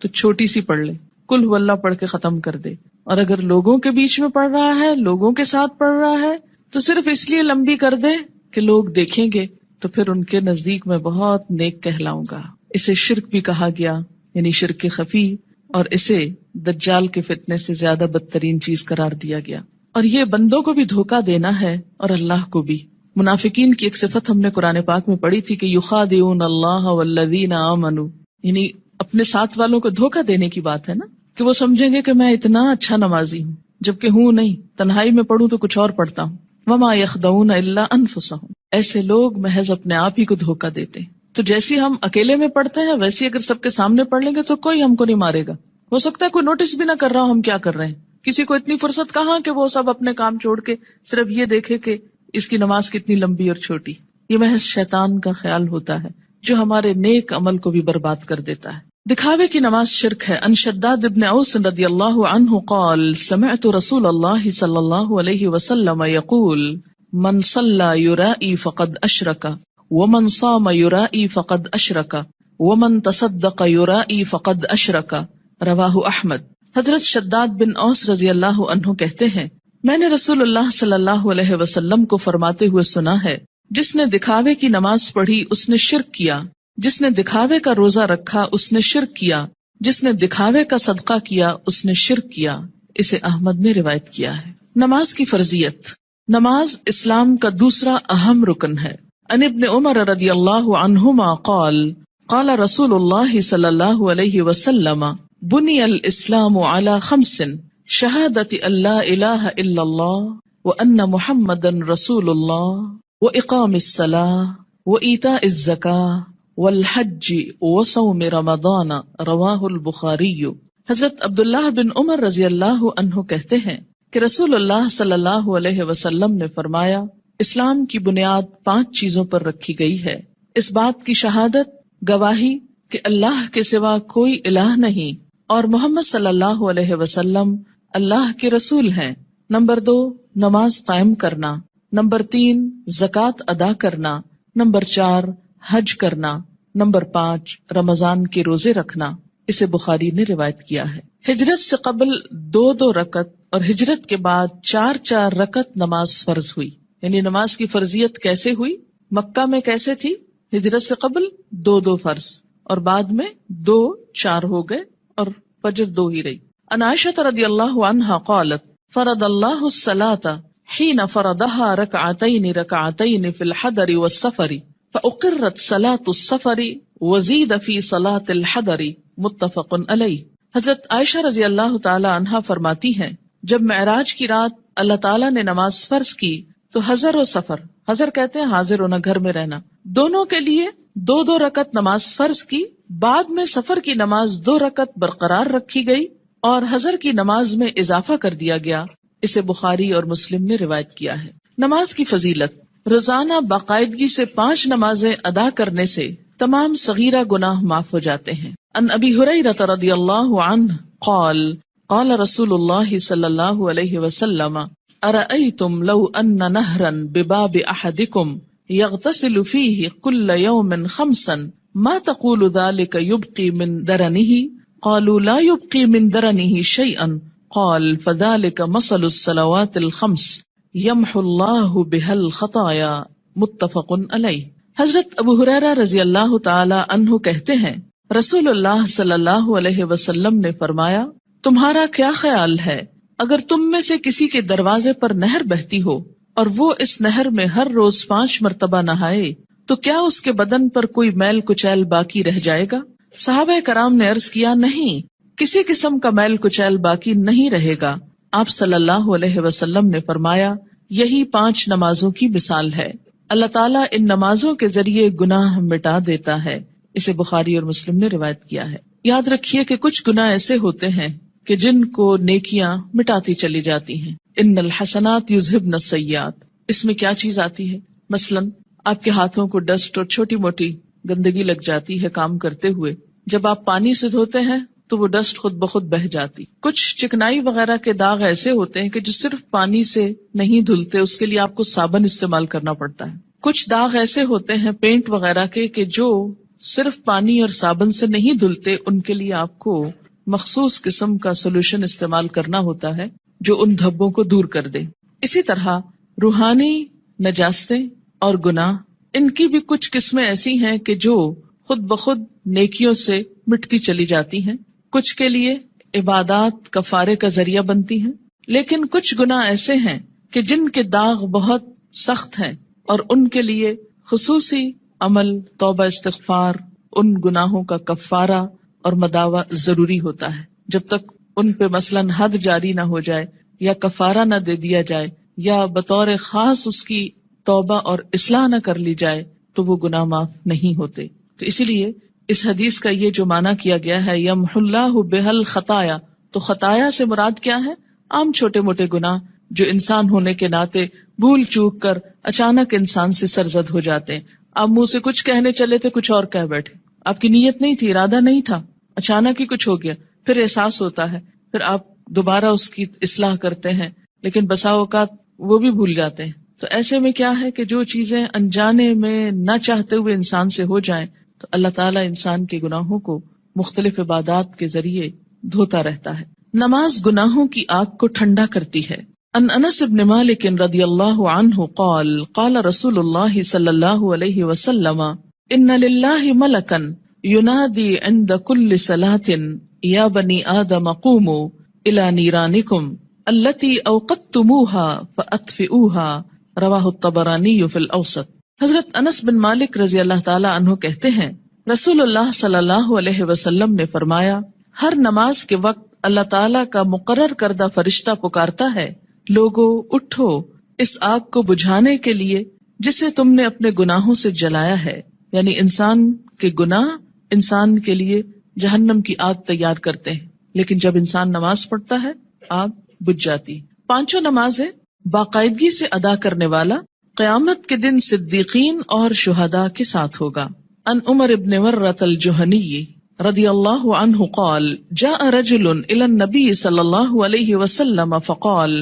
تو چھوٹی سی پڑھ لے، قل هو اللہ پڑھ کے ختم کر دے، اور اگر لوگوں کے بیچ میں پڑھ رہا ہے، لوگوں کے ساتھ پڑھ رہا ہے تو صرف اس لیے لمبی کر دے کہ لوگ دیکھیں گے تو پھر ان کے نزدیک میں بہت نیک کہلاؤں گا۔ اسے شرک بھی کہا گیا، یعنی شرک خفی، اور اسے دجال کے فتنے سے زیادہ بدترین چیز قرار دیا گیا۔ اور یہ بندوں کو بھی دھوکہ دینا ہے اور اللہ کو بھی۔ منافقین کی ایک صفت ہم نے قرآن پاک میں پڑھی تھی کہ یخادعون اللہ والذین آمنوا، یعنی اپنے ساتھ والوں کو دھوکہ دینے کی بات ہے نا، کہ وہ سمجھیں گے کہ میں اتنا اچھا نمازی ہوں جبکہ ہوں نہیں، تنہائی میں پڑھوں تو کچھ اور پڑھتا ہوں۔ وما یخدعون الا انفسهم، ایسے لوگ محض اپنے آپ ہی کو دھوکہ دیتے ہیں۔ تو جیسی ہم اکیلے میں پڑھتے ہیں ویسی اگر سب کے سامنے پڑھ لیں گے تو کوئی ہم کو نہیں مارے گا، ہو سکتا ہے کوئی نوٹس بھی نہ کر رہا ہو ہم کیا کر رہے ہیں، کسی کو اتنی فرصت کہاں کہ وہ سب اپنے کام چھوڑ کے صرف یہ دیکھے کہ اس کی نماز کتنی لمبی اور چھوٹی۔ یہ محض شیطان کا خیال ہوتا ہے جو ہمارے نیک عمل کو بھی برباد کر دیتا ہے۔ دکھاوے کی نماز شرک ہے۔ ان شداد ابن اوس رضی اللہ عنہ قال سمعت رسول اللہ صلی اللہ علیہ وسلم یقول من صلی یرائی فقد اشرک ومن صام یرائی فقد اشرک ومن تصدق یرائی فقد اشرک، رواہ احمد۔ حضرت شداد بن اوس رضی اللہ عنہ کہتے ہیں، میں نے رسول اللہ صلی اللہ علیہ وسلم کو فرماتے ہوئے سنا ہے، جس نے دکھاوے کی نماز پڑھی اس نے شرک کیا، جس نے دکھاوے کا روزہ رکھا اس نے شرک کیا، جس نے دکھاوے کا صدقہ کیا اس نے شرک کیا۔ اسے احمد نے روایت کیا ہے۔ نماز کی فرضیت۔ نماز اسلام کا دوسرا اہم رکن ہے۔ ان ابن عمر رضی اللہ عنہما قال قال رسول اللہ صلی اللہ علیہ وسلم بنی الاسلام علی خمس شہادت ان لا الہ الا اللہ وان محمدا رسول اللہ واقام الصلاة وایتاء الزکاة والحج وصوم رمضان رواہ البخاری۔ حضرت عبداللہ بن عمر رضی اللہ عنہ کہتے ہیں کہ رسول اللہ صلی اللہ علیہ وسلم نے فرمایا، اسلام کی بنیاد 5 چیزوں پر رکھی گئی ہے، اس بات کی شہادت، گواہی کہ اللہ کے سوا کوئی الہ نہیں اور محمد صلی اللہ علیہ وسلم اللہ کے رسول ہیں، نمبر 2 نماز قائم کرنا، نمبر 3 زکوٰۃ ادا کرنا، نمبر 4 حج کرنا، نمبر 5 رمضان کے روزے رکھنا۔ اسے بخاری نے روایت کیا ہے۔ ہجرت سے قبل 2 رکعت اور ہجرت کے بعد 4 رکعت نماز فرض ہوئی، یعنی نماز کی فرضیت کیسے ہوئی؟ مکہ میں کیسے تھی؟ ہجرت سے قبل 2 فرض اور بعد میں 2 4 ہو گئے اور فجر 2 ہی رہی۔ عن عائشہ رضی اللہ عنہا قالت فرض اللہ الصلاۃ حین فرضها رکعتین فی الحضر والسفر فاقرت صلاۃ السفر وزید فی صلاۃ الحضر متفق علیہ۔ حضرت عائشہ رضی اللہ تعالی عنہا فرماتی ہیں، جب معراج کی رات اللہ تعالیٰ نے نماز فرض کی تو حضر و سفر، حضر کہتے ہیں حاضر ہونا، گھر میں رہنا، دونوں کے لیے 2 رکعت نماز فرض کی، بعد میں سفر کی نماز 2 رکعت برقرار رکھی گئی اور حضر کی نماز میں اضافہ کر دیا گیا۔ اسے بخاری اور مسلم نے روایت کیا ہے۔ نماز کی فضیلت، روزانہ باقاعدگی سے 5 نمازیں ادا کرنے سے تمام صغیرہ گناہ معاف ہو جاتے ہیں۔ عن ابی ہریرہ رضی اللہ عنہ قال قال رسول اللہ صلی اللہ علیہ وسلم ارأیتم لو ان نہرا بباب احدکم یغتسل فیہ کل یوم 5 ما تقول ذلك یبقی من درنہ قالوا لا یبقی من درنہ شیئا قال فذلك مثل الصلوات الخمس یمحو اللہ بها الخطایا متفق علیہ۔ حضرت ابو ہریرہ رضی اللہ تعالی عنہ کہتے ہیں، رسول اللہ صلی اللہ علیہ وسلم نے فرمایا، تمہارا کیا خیال ہے اگر تم میں سے کسی کے دروازے پر نہر بہتی ہو اور وہ اس نہر میں ہر روز 5 مرتبہ نہائے تو کیا اس کے بدن پر کوئی میل کچیل باقی رہ جائے گا؟ صحابہ کرام نے عرض کیا، نہیں، کسی قسم کا میل کچیل باقی نہیں رہے گا۔ آپ صلی اللہ علیہ وسلم نے فرمایا، یہی 5 نمازوں کی مثال ہے، اللہ تعالیٰ ان نمازوں کے ذریعے گناہ مٹا دیتا ہے۔ اسے بخاری اور مسلم نے روایت کیا ہے۔ یاد رکھیے کہ کچھ گناہ ایسے ہوتے ہیں کہ جن کو نیکیاں مٹاتی چلی جاتی ہیں۔ ان الحسنات یذہبن السیئات، اس میں کیا چیز آتی ہے؟ مثلاً آپ کے ہاتھوں کو ڈسٹ اور چھوٹی موٹی گندگی لگ جاتی ہے کام کرتے ہوئے، جب آپ پانی سے دھوتے ہیں تو وہ ڈسٹ خود بخود بہہ جاتی۔ کچھ چکنائی وغیرہ کے داغ ایسے ہوتے ہیں کہ جو صرف پانی سے نہیں دھلتے، اس کے لیے آپ کو صابن استعمال کرنا پڑتا ہے۔ کچھ داغ ایسے ہوتے ہیں پینٹ وغیرہ کے کہ جو صرف پانی اور صابن سے نہیں دھلتے، ان کے لیے آپ کو مخصوص قسم کا سولوشن استعمال کرنا ہوتا ہے جو ان دھبوں کو دور کر دے۔ اسی طرح روحانی نجاستیں اور گناہ، ان کی بھی کچھ قسمیں ایسی ہیں کہ جو خود بخود نیکیوں سے مٹتی چلی جاتی ہیں، کچھ کے لیے عبادات کفارے کا ذریعہ بنتی ہیں، لیکن کچھ گناہ ایسے ہیں کہ جن کے داغ بہت سخت ہیں اور ان کے لیے خصوصی عمل، توبہ، استغفار، ان گناہوں کا کفارہ اور مداوع ضروری ہوتا ہے۔ جب تک ان پہ مثلاً حد جاری نہ ہو جائے یا کفارہ نہ دے دیا جائے یا بطور خاص اس کی توبہ اور اصلاح نہ کر لی جائے تو وہ گناہ معاف نہیں ہوتے۔ تو اسی لیے اس حدیث کا یہ جو معنی کیا گیا ہے یمحو اللہ بها الخطایا، تو خطایا سے مراد کیا ہے؟ عام چھوٹے موٹے گناہ جو انسان ہونے کے ناطے بھول چوک کر اچانک انسان سے سرزد ہو جاتے ہیں۔ آپ منہ سے کچھ کہنے چلے تھے، کچھ اور کہہ بیٹھے، آپ کی نیت نہیں تھی، ارادہ نہیں تھا، اچانک ہی کچھ ہو گیا، پھر احساس ہوتا ہے، پھر آپ دوبارہ اس کی اصلاح کرتے ہیں، لیکن بسا اوقات وہ بھی بھول جاتے ہیں۔ تو ایسے میں کیا ہے کہ جو چیزیں انجانے میں نہ چاہتے ہوئے انسان سے ہو جائیں تو اللہ تعالیٰ انسان کے گناہوں کو مختلف عبادات کے ذریعے دھوتا رہتا ہے۔ نماز گناہوں کی آگ کو ٹھنڈا کرتی ہے۔ ان انس بن مالک رضی اللہ عنہ قال قال رسول اللہ صلی اللہ علیہ وسلم ان للہ ملکا ینادی عند کل صلاة یا بنی آدم قوموا الی نیرانکم التی اوقدتموها فاطفئوها رواہ الطبرانی فی الاوسط۔ حضرت انس بن مالک رضی اللہ تعالی عنہ کہتے ہیں، رسول اللہ صلی اللہ علیہ وسلم نے فرمایا، ہر نماز کے وقت اللہ تعالیٰ کا مقرر کردہ فرشتہ پکارتا ہے، لوگو اٹھو اس آگ کو بجھانے کے لیے جسے تم نے اپنے گناہوں سے جلایا ہے. یعنی انسان کے گناہ انسان کے لیے جہنم کی آگ تیار کرتے ہیں، لیکن جب انسان نماز پڑھتا ہے آگ بجھ جاتی. 5 نمازیں باقاعدگی سے ادا کرنے والا قیامت کے دن صدیقین اور شہداء کے ساتھ ہوگا. ان عمر بن مرۃ الجہنی رضی اللہ عنہ قال جاء رجل الى النبي صلی اللہ علیہ وسلم فقال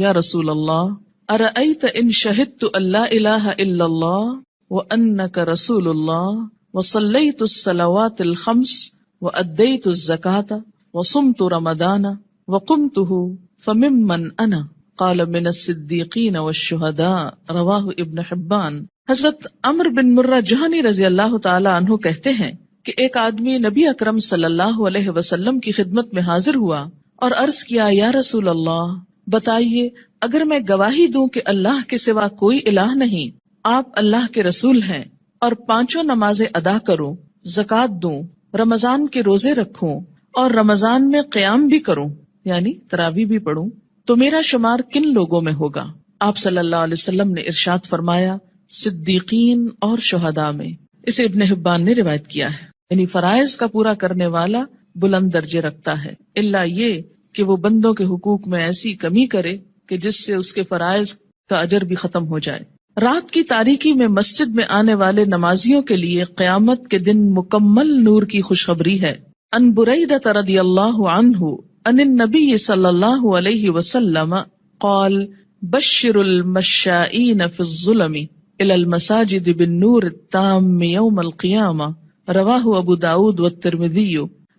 یا رسول اللہ ارأیت ان شہدت ان لا الہ الا اللہ وانک رسول اللہ وصلیت الصلوات الخمس وادیت الزکاة وصمت رمضان وقمته فممن انا قال من الصدیقین والشہداء رواہ ابن حبان. حضرت عمر بن مرہ جہنی رضی اللہ تعالی عنہ کہتے ہیں کہ ایک آدمی نبی اکرم صلی اللہ علیہ وسلم کی خدمت میں حاضر ہوا اور عرض کیا، یا رسول اللہ بتائیے اگر میں گواہی دوں کہ اللہ کے سوا کوئی الہ نہیں، آپ اللہ کے رسول ہیں، اور 5 نمازیں ادا کروں، زکوٰۃ دوں، رمضان کے روزے رکھوں اور رمضان میں قیام بھی کروں یعنی تراویح بھی پڑھوں، تو میرا شمار کن لوگوں میں ہوگا؟ آپ صلی اللہ علیہ وسلم نے ارشاد فرمایا، صدیقین اور شہداء میں. اسے ابن حبان نے روایت کیا ہے. یعنی فرائض کا پورا کرنے والا بلند درجے رکھتا ہے، الا یہ کہ وہ بندوں کے حقوق میں ایسی کمی کرے کہ جس سے اس کے فرائض کا اجر بھی ختم ہو جائے. رات کی تاریکی میں مسجد میں آنے والے نمازیوں کے لیے قیامت کے دن مکمل نور کی خوشخبری ہے. ان بریدہ رضی اللہ عنہ ان النبی صلی اللہ علیہ وسلم قال بشر المشائین فی الظلم الى المساجد بالنور التام یوم القیامہ رواہ ابو داود والترمذی.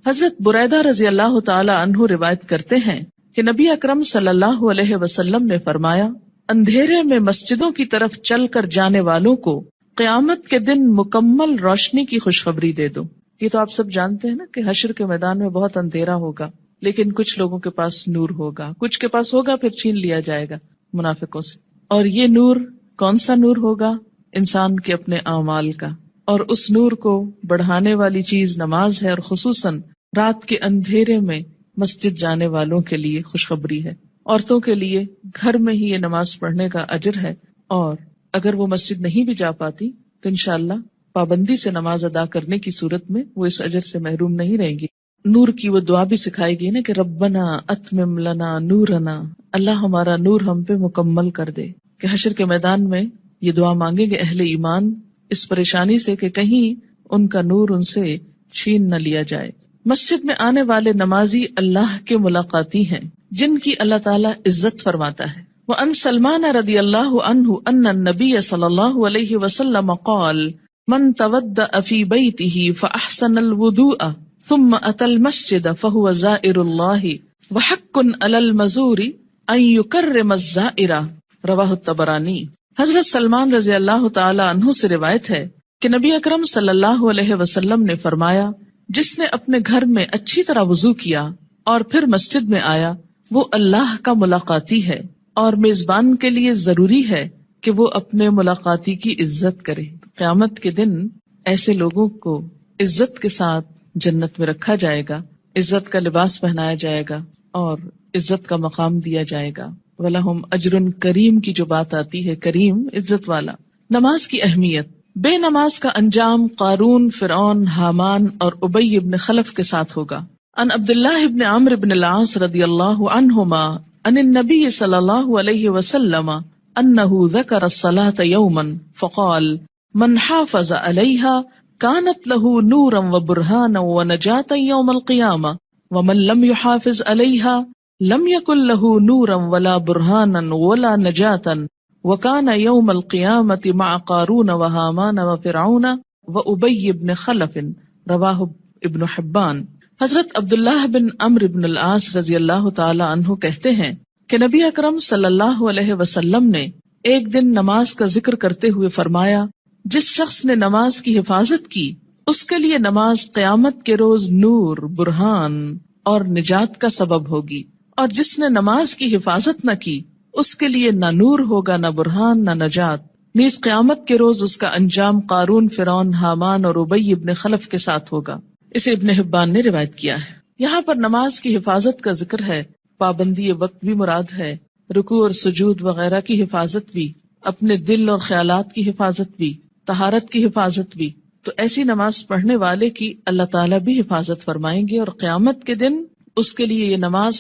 حضرت بریدہ رضی اللہ تعالی عنہ روایت کرتے ہیں کہ نبی اکرم صلی اللہ علیہ وسلم نے فرمایا، اندھیرے میں مسجدوں کی طرف چل کر جانے والوں کو قیامت کے دن مکمل روشنی کی خوشخبری دے دو. یہ تو آپ سب جانتے ہیں نا کہ حشر کے میدان میں بہت اندھیرا ہوگا، لیکن کچھ لوگوں کے پاس نور ہوگا، کچھ کے پاس ہوگا پھر چھین لیا جائے گا منافقوں سے. اور یہ نور کون سا نور ہوگا؟ انسان کے اپنے اعمال کا. اور اس نور کو بڑھانے والی چیز نماز ہے، اور خصوصاً رات کے اندھیرے میں مسجد جانے والوں کے لیے خوشخبری ہے. عورتوں کے لیے گھر میں ہی یہ نماز پڑھنے کا اجر ہے، اور اگر وہ مسجد نہیں بھی جا پاتی تو انشاءاللہ پابندی سے نماز ادا کرنے کی صورت میں وہ اس اجر سے محروم نہیں رہیں گی. نور کی وہ دعا بھی سکھائی گئی نا کہ ربنا اتمم لنا نورنا، اللہ ہمارا نور ہم پہ مکمل کر دے. کہ حشر کے میدان میں یہ دعا مانگیں گے اہل ایمان اس پریشانی سے کہ کہیں ان کا نور ان سے چھین نہ لیا جائے. مسجد میں آنے والے نمازی اللہ کے ملاقاتی ہیں جن کی اللہ تعالیٰ عزت فرماتا ہے. وَأَن سلمان رضی اللہ عنہ ان النبی صلی اللہ علیہ وسلم قال من تودأ فی بیتہ فاحسن الوضوء ثم اتى المسجد فهو زائر اللہ وحق علی المزور ان یکرم الزائر رواہ الطبرانی. حضرت سلمان رضی اللہ تعالی عنہ سے روایت ہے کہ نبی اکرم صلی اللہ علیہ وسلم نے فرمایا، جس نے اپنے گھر میں اچھی طرح وضو کیا اور پھر مسجد میں آیا وہ اللہ کا ملاقاتی ہے، اور میزبان کے لیے ضروری ہے کہ وہ اپنے ملاقاتی کی عزت کرے. قیامت کے دن ایسے لوگوں کو عزت کے ساتھ جنت میں رکھا جائے گا، عزت کا لباس پہنایا جائے گا اور عزت کا مقام دیا جائے گا. وَلَهُمْ أَجْرٌ کریم کی جو بات آتی ہے، کریم عزت والا. نماز کی اہمیت. بے نماز کا انجام قارون، فرعون، حامان اور ابی ابن خلف کے ساتھ ہوگا. ان عبداللہ ابن عمرو ابن العاص رضی اللہ عنہما ان النبی صلی اللہ علیہ وسلم انہ ذکر الصلاة یوما فقال من حافظ علیہا كانت له نورا وبرهانا ونجاتا يوم القيامة ومن لم يحافظ عليها لم يكن له نورا ولا برهانا ولا نجاتا وكان يوم القيامة مع قارون وهامان وفرعون وأبي بن خلف رواه ابن حبان. حضرت عبداللہ بن عمرو بن العاص رضی اللہ تعالی عنہ کہتے ہیں کہ نبی اکرم صلی اللہ علیہ وسلم نے ایک دن نماز کا ذکر کرتے ہوئے فرمایا، جس شخص نے نماز کی حفاظت کی اس کے لیے نماز قیامت کے روز نور، برہان اور نجات کا سبب ہوگی، اور جس نے نماز کی حفاظت نہ کی اس کے لیے نہ نور ہوگا، نہ برہان، نہ نجات، نیز قیامت کے روز اس کا انجام قارون، فرعون، حامان اور ابی ابن خلف کے ساتھ ہوگا. اسے ابن حبان نے روایت کیا ہے. یہاں پر نماز کی حفاظت کا ذکر ہے. پابندی وقت بھی مراد ہے، رکوع اور سجود وغیرہ کی حفاظت بھی، اپنے دل اور خیالات کی حفاظت بھی، طہارت کی حفاظت بھی. تو ایسی نماز پڑھنے والے کی اللہ تعالیٰ بھی حفاظت فرمائیں گے، اور قیامت کے دن اس کے لیے یہ نماز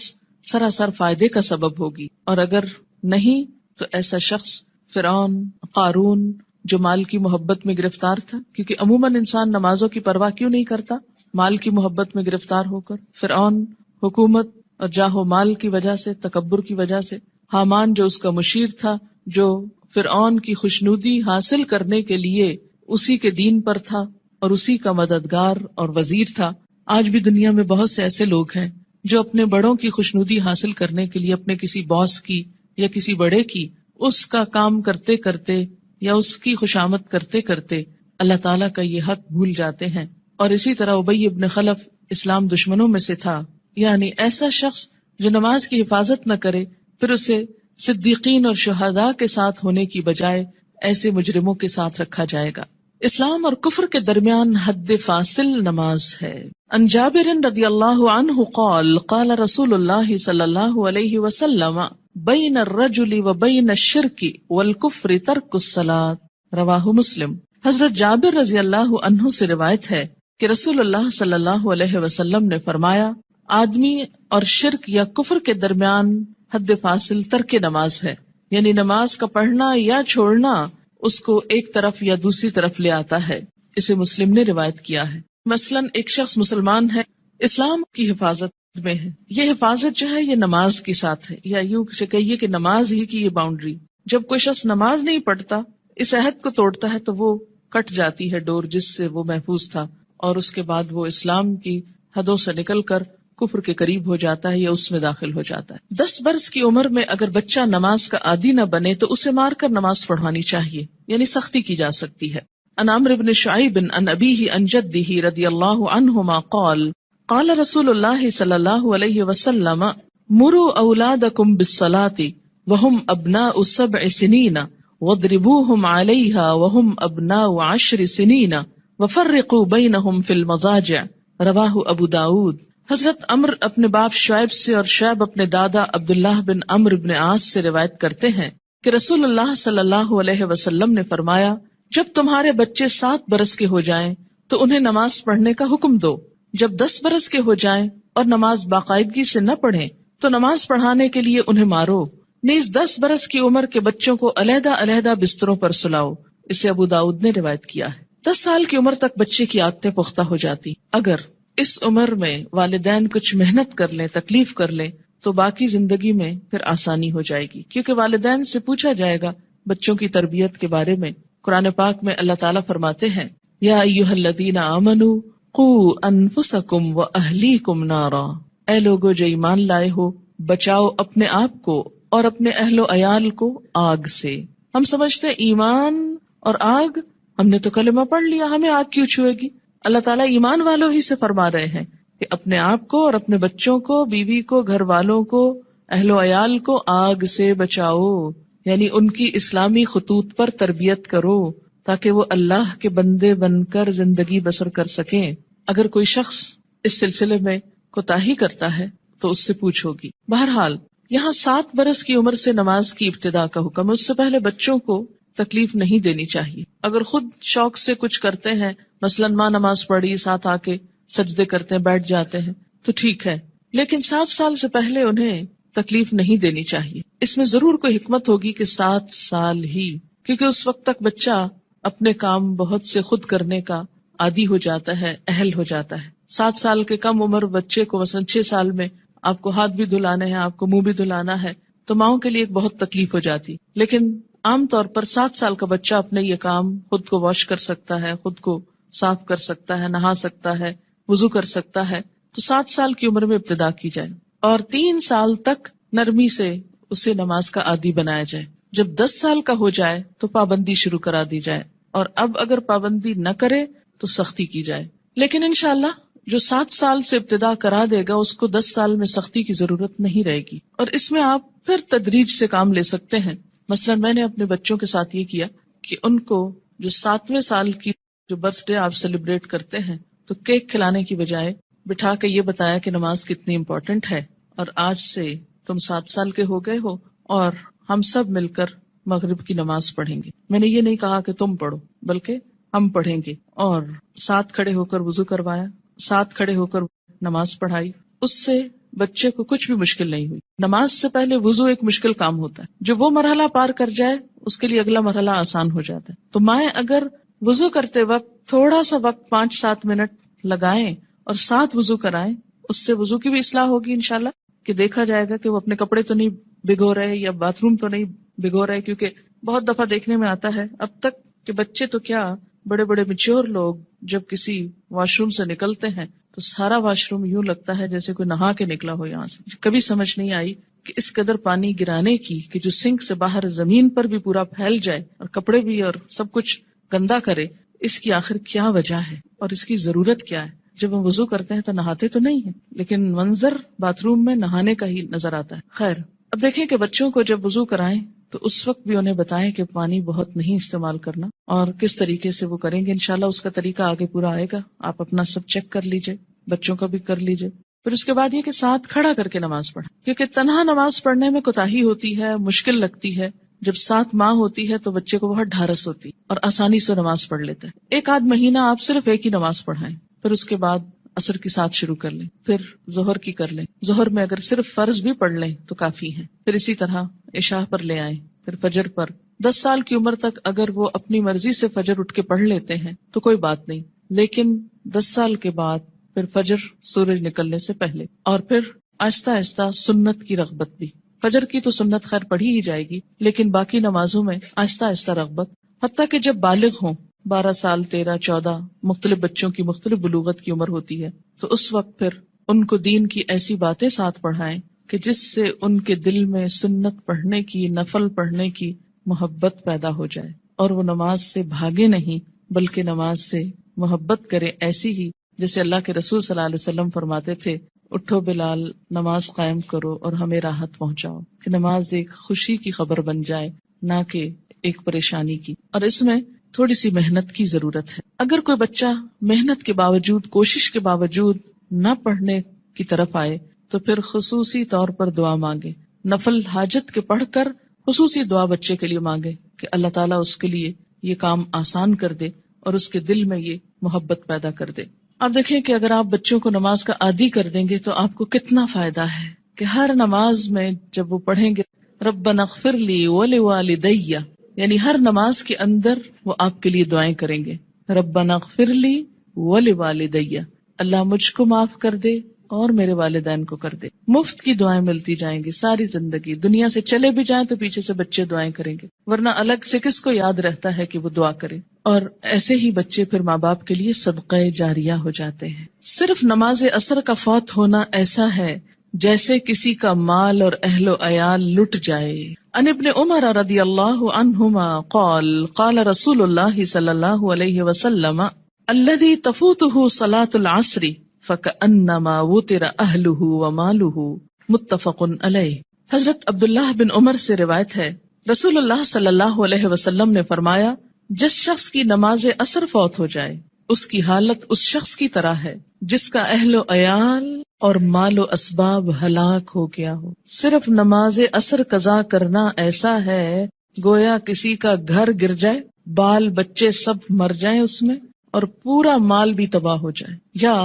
سراسر فائدے کا سبب ہوگی. اور اگر نہیں تو ایسا شخص فرعون، قارون جو مال کی محبت میں گرفتار تھا، کیونکہ عموماً انسان نمازوں کی پرواہ کیوں نہیں کرتا؟ مال کی محبت میں گرفتار ہو کر. فرعون حکومت اور جاہ و مال کی وجہ سے، تکبر کی وجہ سے. حامان جو اس کا مشیر تھا، جو فرعون کی خوشنودی حاصل کرنے کے لیے اسی کے دین پر تھا اور اسی کا مددگار اور وزیر تھا. آج بھی دنیا میں بہت سے ایسے لوگ ہیں جو اپنے بڑوں کی خوشنودی حاصل کرنے کے لیے اپنے کسی باس کی یا کسی بڑے کی اس کا کام کرتے کرتے یا اس کی خوشامد کرتے کرتے اللہ تعالیٰ کا یہ حق بھول جاتے ہیں. اور اسی طرح ابی ابن خلف اسلام دشمنوں میں سے تھا. یعنی ایسا شخص جو نماز کی حفاظت نہ کرے، پھر اسے صدیقین اور شہداء کے ساتھ ہونے کی بجائے ایسے مجرموں کے ساتھ رکھا جائے گا. اسلام اور کفر کے درمیان حد فاصل نماز ہے. عن جابر رضی اللہ عنہ قال قال رسول اللہ صلی اللہ علیہ وسلم بین الرجل و بین الشرک والکفر ترک الصلاۃ، رواہ مسلم. حضرت جابر رضی اللہ عنہ سے روایت ہے کہ رسول اللہ صلی اللہ علیہ وسلم نے فرمایا، آدمی اور شرک یا کفر کے درمیان حد فاصل ترک نماز ہے. یعنی نماز کا پڑھنا یا چھوڑنا اس کو ایک طرف یا دوسری طرف لے آتا ہے. اسے مسلم نے روایت کیا ہے. مثلاً ایک شخص مسلمان ہے، اسلام کی حفاظت میں ہے، یہ حفاظت جو ہے یہ نماز کے ساتھ ہے، یا یوں کہیے کہ نماز ہی کی یہ باؤنڈری. جب کوئی شخص نماز نہیں پڑھتا، اس عہد کو توڑتا ہے تو وہ کٹ جاتی ہے ڈور جس سے وہ محفوظ تھا، اور اس کے بعد وہ اسلام کی حدوں سے نکل کر کفر کے قریب ہو جاتا ہے یا اس میں داخل ہو جاتا ہے. 10 برس کی عمر میں اگر بچہ نماز کا عادی نہ بنے تو اسے مار کر نماز پڑھوانی چاہیے، یعنی سختی کی جا سکتی ہے. عن عمرو بن شعیب عن ابیہ عن جدہ رضی اللہ عنہما قال قال رسول اللہ صلی اللہ علیہ وسلم مروا اولادکم بالصلاة وهم ابناء 7 سنین واضربوهم علیہا وهم ابناء 10 سنین وفرقوا بینہم فی المضاجع، رواہ ابو داود. حضرت عمر اپنے باپ شعیب سے اور شعیب اپنے دادا عبداللہ بن عمرو بن عاص سے روایت کرتے ہیں کہ رسول اللہ صلی اللہ علیہ وسلم نے فرمایا، جب تمہارے بچے 7 برس کے ہو جائیں تو انہیں نماز پڑھنے کا حکم دو. جب 10 برس کے ہو جائیں اور نماز باقاعدگی سے نہ پڑھیں تو نماز پڑھانے کے لیے انہیں مارو. نیز 10 برس کی عمر کے بچوں کو علیحدہ علیحدہ بستروں پر سلاؤ. اسے ابو داؤد نے روایت کیا ہے. 10 سال کی عمر تک بچے کی عادتیں پختہ ہو جاتی. اگر اس عمر میں والدین کچھ محنت کر لیں، تکلیف کر لیں، تو باقی زندگی میں پھر آسانی ہو جائے گی، کیونکہ والدین سے پوچھا جائے گا بچوں کی تربیت کے بارے میں. قرآن پاک میں اللہ تعالیٰ فرماتے ہیں، یا ایھا الذین آمنوا قوا انفسکم واہلیکم نارا، اے لوگو جو ایمان لائے ہو، بچاؤ اپنے آپ کو اور اپنے اہل و عیال کو آگ سے. ہم سمجھتے ہیں ایمان اور آگ، ہم نے تو کلمہ پڑھ لیا، ہمیں آگ کیوں چھوئے گی؟ اللہ تعالیٰ ایمان والوں ہی سے فرما رہے ہیں کہ اپنے آپ کو اور اپنے بچوں کو، بیوی کو، گھر والوں کو، اہل و عیال کو آگ سے بچاؤ. یعنی ان کی اسلامی خطوط پر تربیت کرو تاکہ وہ اللہ کے بندے بن کر زندگی بسر کر سکیں. اگر کوئی شخص اس سلسلے میں کوتاہی کرتا ہے تو اس سے پوچھو گی. بہرحال یہاں 7 برس کی عمر سے نماز کی ابتدا کا حکم ہے. اس سے پہلے بچوں کو تکلیف نہیں دینی چاہیے. اگر خود شوق سے کچھ کرتے ہیں، مثلاً ماں نماز پڑھی، ساتھ آ کے سجدے کرتے ہیں، بیٹھ جاتے ہیں، تو ٹھیک ہے، لیکن 7 سال سے پہلے انہیں تکلیف نہیں دینی چاہیے. اس میں ضرور کوئی حکمت ہوگی کہ 7 سال ہی، کیونکہ اس وقت تک بچہ اپنے کام بہت سے خود کرنے کا عادی ہو جاتا ہے، اہل ہو جاتا ہے. 7 سال کے کم عمر بچے کو مثلاً 6 سال میں آپ کو ہاتھ بھی دھلانے ہیں، آپ کو منہ بھی دھلانا ہے، تو ماؤں کے لیے بہت تکلیف ہو جاتی. لیکن عام طور پر 7 سال کا بچہ اپنے یہ کام خود کو واش کر سکتا ہے، خود کو صاف کر سکتا ہے، نہا سکتا ہے، وضو کر سکتا ہے. تو 7 سال کی عمر میں ابتدا کی جائے اور 3 سال تک نرمی سے اسے نماز کا عادی بنایا جائے. جب 10 سال کا ہو جائے تو پابندی شروع کرا دی جائے، اور اب اگر پابندی نہ کرے تو سختی کی جائے. لیکن انشاءاللہ جو 7 سال سے ابتدا کرا دے گا اس کو 10 سال میں سختی کی ضرورت نہیں رہے گی، اور اس میں آپ پھر تدریج سے کام لے سکتے ہیں. مثلا میں نے اپنے بچوں کے ساتھ یہ کیا کہ ان کو جو 7ویں سال کی جو برتھ ڈے آپ سیلیبریٹ کرتے ہیں تو کیک کھلانے کی بجائے بٹھا کے یہ بتایا کہ نماز کتنی امپورٹنٹ ہے، اور آج سے تم 7 سال کے ہو گئے ہو اور ہم سب مل کر مغرب کی نماز پڑھیں گے. میں نے یہ نہیں کہا کہ تم پڑھو، بلکہ ہم پڑھیں گے، اور ساتھ کھڑے ہو کر وضو کروایا، ساتھ کھڑے ہو کر نماز پڑھائی. اس سے بچے کو کچھ بھی مشکل نہیں ہوئی. نماز سے پہلے وضو ایک مشکل کام ہوتا ہے، جو وہ مرحلہ پار کر جائے اس کے لیے اگلا مرحلہ آسان ہو جاتا ہے. تو مائیں اگر وضو کرتے وقت تھوڑا سا وقت 5-7 منٹ لگائیں اور ساتھ وضو کرائیں، اس سے وضو کی بھی اصلاح ہوگی انشاءاللہ، کہ دیکھا جائے گا کہ وہ اپنے کپڑے تو نہیں بھگو رہے یا باتھ روم تو نہیں بھگو رہے. کیونکہ بہت دفعہ دیکھنے میں آتا ہے اب تک کہ بچے تو کیا، بڑے بڑے میچور لوگ جب کسی واش روم سے نکلتے ہیں تو سارا واش روم یوں لگتا ہے جیسے کوئی نہا کے نکلا ہو یہاں سے. کبھی سمجھ نہیں آئی کہ اس قدر پانی گرانے کی کہ جو سنک سے باہر زمین پر بھی پورا پھیل جائے اور کپڑے بھی اور سب کچھ گندا کرے، اس کی آخر کیا وجہ ہے اور اس کی ضرورت کیا ہے؟ جب ہم وضو کرتے ہیں تو نہاتے تو نہیں ہیں، لیکن منظر باتھ روم میں نہانے کا ہی نظر آتا ہے. خیر، اب دیکھیں کہ بچوں کو جب وضو کرائیں تو اس وقت بھی انہیں بتائیں کہ پانی بہت نہیں استعمال کرنا اور کس طریقے سے وہ کریں گے. انشاءاللہ اس کا طریقہ آگے پورا آئے گا، آپ اپنا سب چیک کر لیجئے، بچوں کا بھی کر لیجئے. پھر اس کے بعد یہ کہ ساتھ کھڑا کر کے نماز پڑھیں، کیونکہ تنہا نماز پڑھنے میں کوتاہی ہوتی ہے، مشکل لگتی ہے. جب ساتھ ماں ہوتی ہے تو بچے کو بہت ڈھارس ہوتی اور آسانی سے نماز پڑھ لیتا ہے. 1 آدھ مہینہ آپ صرف ایک ہی نماز پڑھائیں، پھر اس کے بعد عصر کی ساتھ شروع کر لیں، پھر ظہر کی کر لیں. ظہر میں اگر صرف فرض بھی پڑھ لیں تو کافی ہے. پھر اسی طرح عشاء پر لے آئیں، پھر فجر پر. 10 سال کی عمر تک اگر وہ اپنی مرضی سے فجر اٹھ کے پڑھ لیتے ہیں تو کوئی بات نہیں، لیکن 10 سال کے بعد پھر فجر سورج نکلنے سے پہلے، اور پھر آہستہ آہستہ سنت کی رغبت بھی. فجر کی تو سنت خیر پڑھی ہی جائے گی، لیکن باقی نمازوں میں آہستہ آہستہ رغبت، حتیٰ کہ جب بالغ ہوں 12 سال 13 14 مختلف بچوں کی مختلف بلوغت کی عمر ہوتی ہے، تو اس وقت پھر ان کو دین کی ایسی باتیں ساتھ پڑھائیں کہ جس سے ان کے دل میں سنت پڑھنے کی، نفل پڑھنے کی محبت پیدا ہو جائے، اور وہ نماز سے بھاگے نہیں بلکہ نماز سے محبت کرے، ایسی ہی جیسے اللہ کے رسول صلی اللہ علیہ وسلم فرماتے تھے، اٹھو بلال، نماز قائم کرو اور ہمیں راحت پہنچاؤ. کہ نماز ایک خوشی کی خبر بن جائے، نہ کہ ایک پریشانی کی. اور اس میں تھوڑی سی محنت کی ضرورت ہے. اگر کوئی بچہ محنت کے باوجود، کوشش کے باوجود نہ پڑھنے کی طرف آئے تو پھر خصوصی طور پر دعا مانگے، نفل حاجت کے پڑھ کر خصوصی دعا بچے کے لیے مانگے کہ اللہ تعالیٰ اس کے لیے یہ کام آسان کر دے اور اس کے دل میں یہ محبت پیدا کر دے. آپ دیکھیں کہ اگر آپ بچوں کو نماز کا عادی کر دیں گے تو آپ کو کتنا فائدہ ہے کہ ہر نماز میں جب وہ پڑھیں گے ربنا اغفر لی ولوالدی، یعنی ہر نماز کے اندر وہ آپ کے لیے دعائیں کریں گے. ربنا اغفر لی ولوالدی، اللہ مجھ کو معاف کر دے اور میرے والدین کو کر دے. مفت کی دعائیں ملتی جائیں گی ساری زندگی. دنیا سے چلے بھی جائیں تو پیچھے سے بچے دعائیں کریں گے، ورنہ الگ سے کس کو یاد رہتا ہے کہ وہ دعا کرے. اور ایسے ہی بچے پھر ماں باپ کے لیے صدقہ جاریہ ہو جاتے ہیں. صرف نماز عصر کا فوت ہونا ایسا ہے جیسے کسی کا مال اور اہل و عیال لٹ جائے. ان ابن عمر رضی اللہ عنہما قال قال رسول اللہ صلی اللہ علیہ وسلم الذي تفوته صلاة العصر فكأنما وتر اہلہ ومالہ، متفق علیہ. حضرت عبداللہ بن عمر سے روایت ہے، رسول اللہ صلی اللہ علیہ وسلم نے فرمایا، جس شخص کی نماز عصر فوت ہو جائے اس کی حالت اس شخص کی طرح ہے جس کا اہل و عیال اور مال و اسباب ہلاک ہو گیا ہو. صرف نماز عصر قضا کرنا ایسا ہے گویا کسی کا گھر گر جائے، بال بچے سب مر جائیں اس میں، اور پورا مال بھی تباہ ہو جائے، یا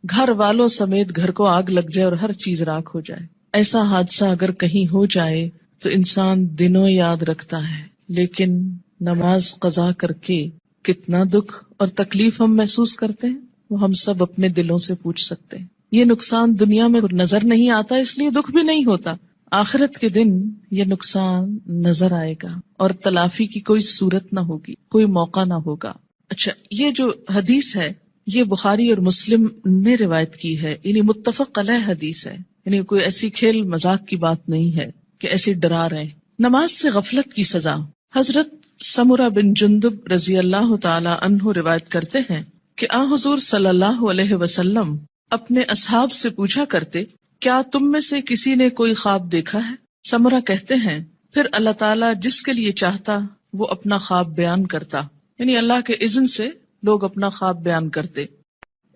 گھر والوں سمیت گھر کو آگ لگ جائے اور ہر چیز راکھ ہو جائے. ایسا حادثہ اگر کہیں ہو جائے تو انسان دنوں یاد رکھتا ہے، لیکن نماز قضا کر کے کتنا دکھ اور تکلیف ہم محسوس کرتے ہیں وہ ہم سب اپنے دلوں سے پوچھ سکتے ہیں. یہ نقصان دنیا میں نظر نہیں آتا اس لیے دکھ بھی نہیں ہوتا، آخرت کے دن یہ نقصان نظر آئے گا اور تلافی کی کوئی صورت نہ ہوگی، کوئی موقع نہ ہوگا. اچھا، یہ جو حدیث ہے یہ بخاری اور مسلم نے روایت کی ہے، یعنی متفق علیہ حدیث ہے، یعنی کوئی ایسی کھیل مذاق کی بات نہیں ہے کہ ایسی ڈرا رہے. نماز سے غفلت کی سزا. حضرت سمرہ بن جندب رضی اللہ تعالی عنہ روایت کرتے ہیں کہ حضور صلی اللہ علیہ وسلم اپنے اصحاب سے پوچھا کرتے، کیا تم میں سے کسی نے کوئی خواب دیکھا ہے؟ سمرہ کہتے ہیں، پھر اللہ تعالیٰ جس کے لیے چاہتا وہ اپنا خواب بیان کرتا، یعنی اللہ کے اذن سے لوگ اپنا خواب بیان کرتے۔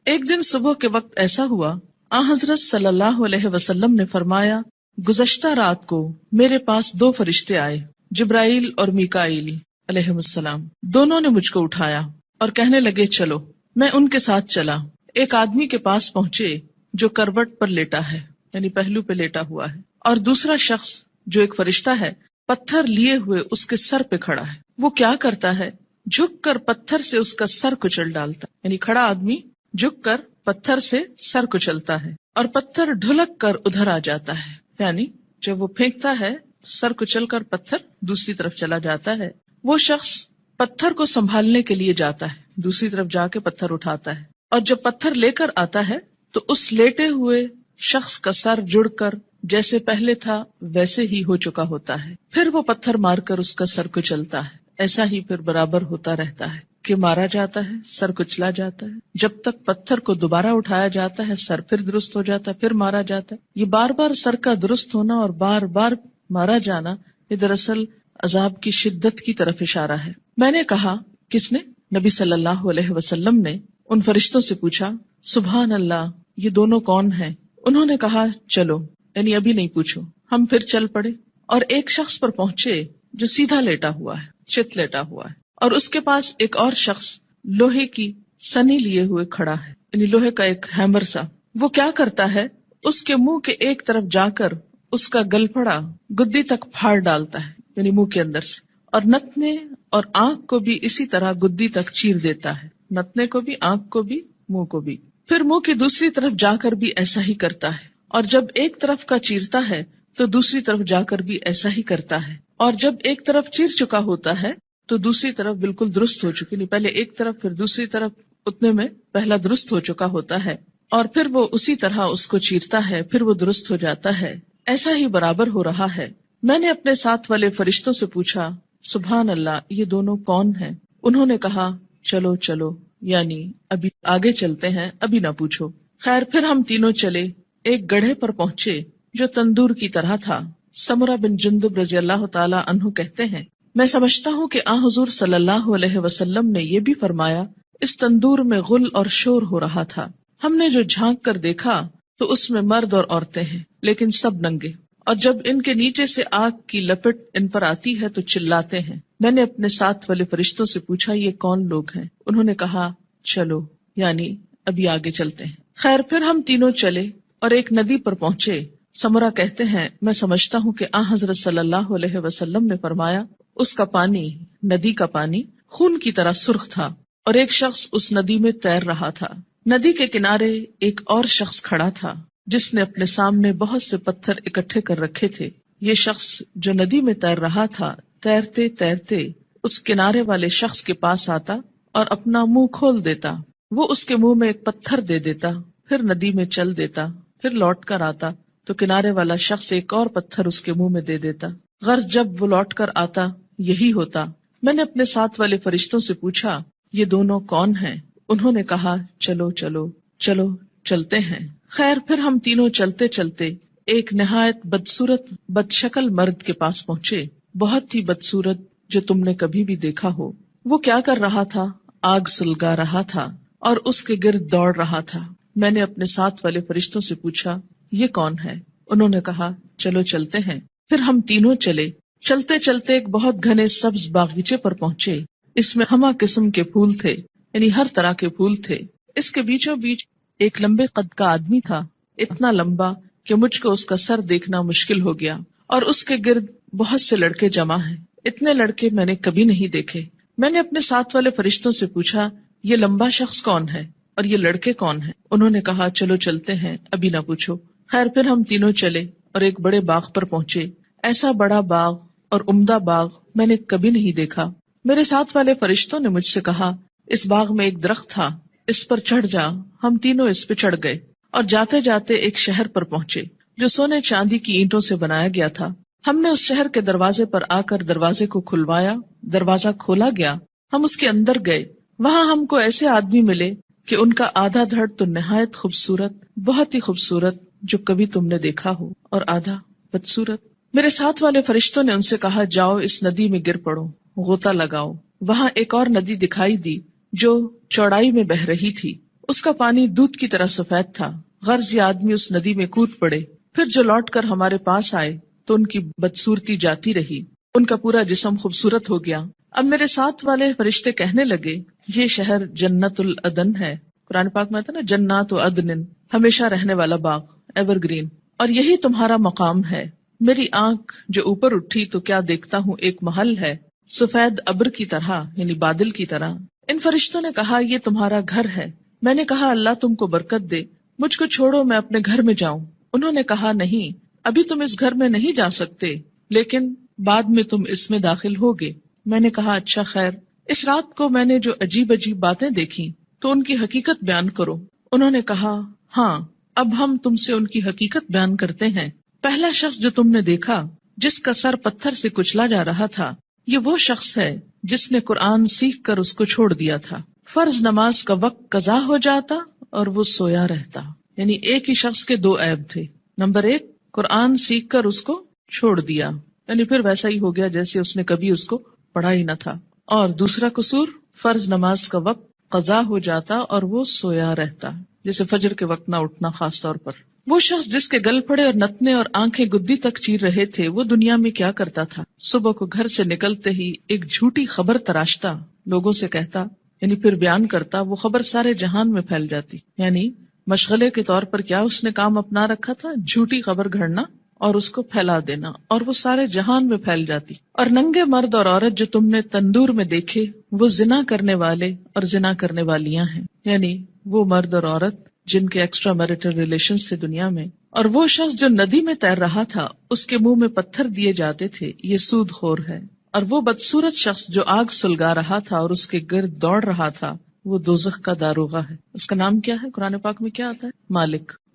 ایک دن صبح کے وقت ایسا ہوا، آن حضرت صلی اللہ علیہ وسلم نے فرمایا، گزشتہ رات کو میرے پاس 2 فرشتے آئے، جبرائیل اور میکائیل علیہ السلام۔ دونوں نے مجھ کو اٹھایا اور کہنے لگے چلو۔ میں ان کے ساتھ چلا۔ ایک آدمی کے پاس پہنچے جو کروٹ پر لیٹا ہے، یعنی پہلو پہ لیٹا ہوا ہے، اور دوسرا شخص جو ایک فرشتہ ہے پتھر لیے ہوئے اس کے سر پہ کھڑا ہے۔ وہ کیا کرتا ہے؟ جھک کر پتھر سے اس کا سر کچل ڈالتا ہے، یعنی کھڑا آدمی جھک کر پتھر سے سر کچلتا ہے اور پتھر ڈھلک کر ادھر آ جاتا ہے، یعنی جب وہ پھینکتا ہے سر کچل کر پتھر دوسری طرف چلا جاتا ہے۔ وہ شخص پتھر کو سنبھالنے کے لیے جاتا ہے، دوسری طرف جا کے پتھر اٹھاتا ہے، اور جب پتھر لے کر آتا ہے تو اس لیٹے ہوئے شخص کا سر جڑ کر جیسے پہلے تھا ویسے ہی ہو چکا ہوتا ہے۔ پھر وہ پتھر مار کر اس کا سر کچلتا ہے۔ ایسا ہی پھر برابر ہوتا رہتا ہے کہ مارا جاتا ہے، سر کچلا جاتا ہے، جب تک پتھر کو دوبارہ اٹھایا جاتا ہے، سر پھر درست ہو جاتا ہے، پھر مارا جاتا ہے۔ یہ بار بار سر کا درست ہونا اور بار بار مارا جانا، یہ دراصل عذاب کی شدت کی طرف اشارہ ہے۔ میں نے کہا، کس نے؟ نبی صلی اللہ علیہ وسلم نے ان فرشتوں سے پوچھا، سبحان اللہ، یہ دونوں کون ہیں؟ انہوں نے کہا چلو، یعنی ابھی نہیں پوچھو۔ ہم پھر چل پڑے اور ایک شخص پر پہنچے جو سیدھا لیٹا ہوا ہے، چت لیٹا ہوا ہے، اور اس کے پاس ایک اور شخص لوہے کی سنی لیے ہوئے کھڑا ہے، یعنی لوہے کا ایک ہیمر سا۔ وہ کیا کرتا ہے؟ اس کے منہ کے ایک طرف جا کر اس کا گلپھڑا گدی تک پھاڑ ڈالتا ہے، یعنی منہ کے اندر سے، اور نتنے اور آنکھ کو بھی اسی طرح گدی تک چیر دیتا ہے، نتنے کو بھی، آنکھ کو بھی، منہ کو بھی۔ پھر منہ کی دوسری طرف جا کر بھی ایسا ہی کرتا ہے، اور جب ایک طرف کا چیرتا ہے تو دوسری طرف جا کر بھی ایسا ہی کرتا ہے، اور جب ایک طرف چیر چکا ہوتا ہے تو دوسری طرف بالکل درست ہو چکی، نہیں پہلے ایک طرف پھر دوسری طرف، اتنے میں پہلا درست ہو چکا ہوتا ہے، اور پھر وہ اسی طرح اس کو چیرتا ہے، پھر وہ درست ہو جاتا ہے۔ ایسا ہی برابر ہو رہا ہے۔ میں نے اپنے ساتھ والے فرشتوں سے پوچھا، سبحان اللہ، یہ دونوں کون ہیں؟ انہوں نے کہا چلو چلو، یعنی ابھی آگے چلتے ہیں، ابھی نہ پوچھو۔ خیر، پھر ہم تینوں چلے، ایک گڑھے پر پہنچے جو تندور کی طرح تھا۔ سمرہ بن جندب رضی اللہ تعالی عنہ کہتے ہیں، میں سمجھتا ہوں کہ آن حضور صلی اللہ علیہ وسلم نے یہ بھی فرمایا، اس تندور میں غل اور شور ہو رہا تھا۔ ہم نے جو جھانک کر دیکھا تو اس میں مرد اور عورتیں ہیں، لیکن سب ننگے، اور جب ان کے نیچے سے آگ کی لپٹ ان پر آتی ہے تو چلاتے ہیں۔ میں نے اپنے ساتھ والے فرشتوں سے پوچھا، یہ کون لوگ ہیں؟ انہوں نے کہا چلو، یعنی ابھی آگے چلتے ہیں۔ خیر، پھر ہم تینوں چلے اور ایک ندی پر پہنچے۔ سمرہ کہتے ہیں، میں سمجھتا ہوں کہ آن حضرت صلی اللہ علیہ وسلم نے فرمایا، اس کا پانی، ندی کا پانی خون کی طرح سرخ تھا، اور ایک شخص اس ندی میں تیر رہا تھا۔ ندی کے کنارے ایک اور شخص کھڑا تھا جس نے اپنے سامنے بہت سے پتھر اکٹھے کر رکھے تھے۔ یہ شخص جو ندی میں تیر رہا تھا، تیرتے تیرتے اس کنارے والے شخص کے پاس آتا اور اپنا منہ کھول دیتا۔ وہ اس کے منہ میں ایک پتھر دے دیتا، پھر ندی میں چل دیتا، پھر لوٹ کر آتا تو کنارے والا شخص ایک اور پتھر اس کے منہ میں دے دیتا۔ غرض جب وہ لوٹ کر آتا یہی ہوتا۔ میں نے اپنے ساتھ والے فرشتوں سے پوچھا، یہ دونوں کون ہیں؟ انہوں نے کہا چلو چلو چلو، چلتے ہیں۔ خیر، پھر ہم تینوں چلتے چلتے ایک نہایت بدصورت بد شکل مرد کے پاس پہنچے، بہت ہی بدصورت جو تم نے کبھی بھی دیکھا ہو۔ وہ کیا کر رہا تھا؟ آگ سلگا رہا تھا اور اس کے گرد دوڑ رہا تھا۔ میں نے اپنے ساتھ والے فرشتوں سے پوچھا، یہ کون ہے؟ انہوں نے کہا چلو چلتے ہیں۔ پھر ہم تینوں چلے، چلتے چلتے ایک بہت گھنے سبز باغیچے پر پہنچے۔ اس میں ہمہ قسم کے پھول تھے، یعنی ہر طرح کے پھول تھے۔ اس کے بیچوں بیچ ایک لمبے قد کا آدمی تھا، اتنا لمبا کہ مجھ کو اس کا سر دیکھنا مشکل ہو گیا، اور اس کے گرد بہت سے لڑکے جمع ہیں۔ اتنے لڑکے میں نے کبھی نہیں دیکھے۔ میں نے اپنے ساتھ والے فرشتوں سے پوچھا، یہ لمبا شخص کون ہے اور یہ لڑکے کون ہیں؟ انہوں نے کہا چلو چلتے ہیں، ابھی نہ پوچھو۔ خیر، پھر ہم تینوں چلے اور ایک بڑے باغ پر پہنچے۔ ایسا بڑا باغ اور عمدہ باغ میں نے کبھی نہیں دیکھا۔ میرے ساتھ والے فرشتوں نے مجھ سے کہا، اس باغ میں ایک درخت تھا، اس پر چڑھ جا۔ ہم تینوں اس پہ چڑھ گئے اور جاتے جاتے ایک شہر پر پہنچے جو سونے چاندی کی اینٹوں سے بنایا گیا تھا۔ ہم نے اس شہر کے دروازے پر آ کر دروازے کو کھلوایا، دروازہ کھولا گیا، ہم اس کے اندر گئے۔ وہاں ہم کو ایسے آدمی ملے کہ ان کا آدھا دھڑ تو نہایت خوبصورت، بہت ہی خوبصورت جو کبھی تم نے دیکھا ہو، اور آدھا بدصورت۔ میرے ساتھ والے فرشتوں نے ان سے کہا، جاؤ اس ندی میں گر پڑو۔ غوطہ لگاؤ۔ وہاں ایک اور ندی دکھائی دی جو چوڑائی میں بہ رہی تھی، اس کا پانی دودھ کی طرح سفید تھا۔ غرض یہ آدمی اس ندی میں کود پڑے، پھر جو لوٹ کر ہمارے پاس آئے تو ان کی بدصورتی جاتی رہی، ان کا پورا جسم خوبصورت ہو گیا۔ اب میرے ساتھ والے فرشتے کہنے لگے یہ شہر جنت العدن ہے، قرآن پاک میں آتا نا جنات عدن، ہمیشہ رہنے والا باغ، ایور گرین، اور یہی تمہارا مقام ہے۔ میری آنکھ جو اوپر اٹھی تو کیا دیکھتا ہوں، ایک محل ہے سفید ابر کی طرح، یعنی بادل کی طرح۔ ان فرشتوں نے کہا یہ تمہارا گھر ہے۔ میں نے کہا اللہ تم کو برکت دے، مجھ کو چھوڑو میں اپنے گھر میں جاؤں۔ انہوں نے کہا نہیں، ابھی تم اس گھر میں نہیں جا سکتے، لیکن بعد میں تم اس میں داخل ہوگے۔ میں نے کہا اچھا خیر، اس رات کو میں نے جو عجیب عجیب باتیں دیکھی تو ان کی حقیقت بیان کرو۔ انہوں نے کہا ہاں، اب ہم تم سے ان کی حقیقت بیان کرتے ہیں۔ پہلا شخص جو تم نے دیکھا جس کا سر پتھر سے کچلا جا رہا تھا، یہ وہ شخص ہے جس نے قرآن سیکھ کر اس کو چھوڑ دیا تھا۔ فرض نماز کا وقت قضا ہو جاتا اور وہ سویا رہتا۔ یعنی ایک ہی شخص کے دو عیب تھے، نمبر ایک قرآن سیکھ کر اس کو چھوڑ دیا، یعنی پھر ویسا ہی ہو گیا جیسے اس نے کبھی اس کو پڑھا ہی نہ تھا، اور دوسرا قصور فرض نماز کا وقت قضا ہو جاتا اور وہ سویا رہتا، جیسے فجر کے وقت نہ اٹھنا خاص طور پر۔ وہ شخص جس کے گل پھڑے اور نتنے اور آنکھیں گدی تک چیر رہے تھے، وہ دنیا میں کیا کرتا تھا؟ صبح کو گھر سے نکلتے ہی ایک جھوٹی خبر تراشتا، لوگوں سے کہتا، یعنی پھر بیان کرتا، وہ خبر سارے جہان میں پھیل جاتی۔ یعنی مشغلے کے طور پر کیا اس نے کام اپنا رکھا تھا؟ جھوٹی خبر گھڑنا اور اس کو پھیلا دینا، اور وہ سارے جہان میں پھیل جاتی۔ اور ننگے مرد اور عورت جو تم نے تندور میں دیکھے، وہ زنا کرنے والے اور زنا کرنے والیاں ہیں، یعنی وہ مرد اور عورت جن کے ایکسٹرا میریٹل ریلیشنز تھے دنیا میں۔ اور وہ شخص جو ندی میں تیر رہا تھا، اس کے منہ میں پتھر دیے جاتے تھے، یہ سود خور ہے۔ اور وہ بدصورت شخص جو آگ سلگا رہا تھا اور اس کے گرد دوڑ رہا تھا، وہ دوزخ کا داروغہ ہے۔ اس کا نام کیا ہے؟ قرآن پاک میں کیا آتا ہے؟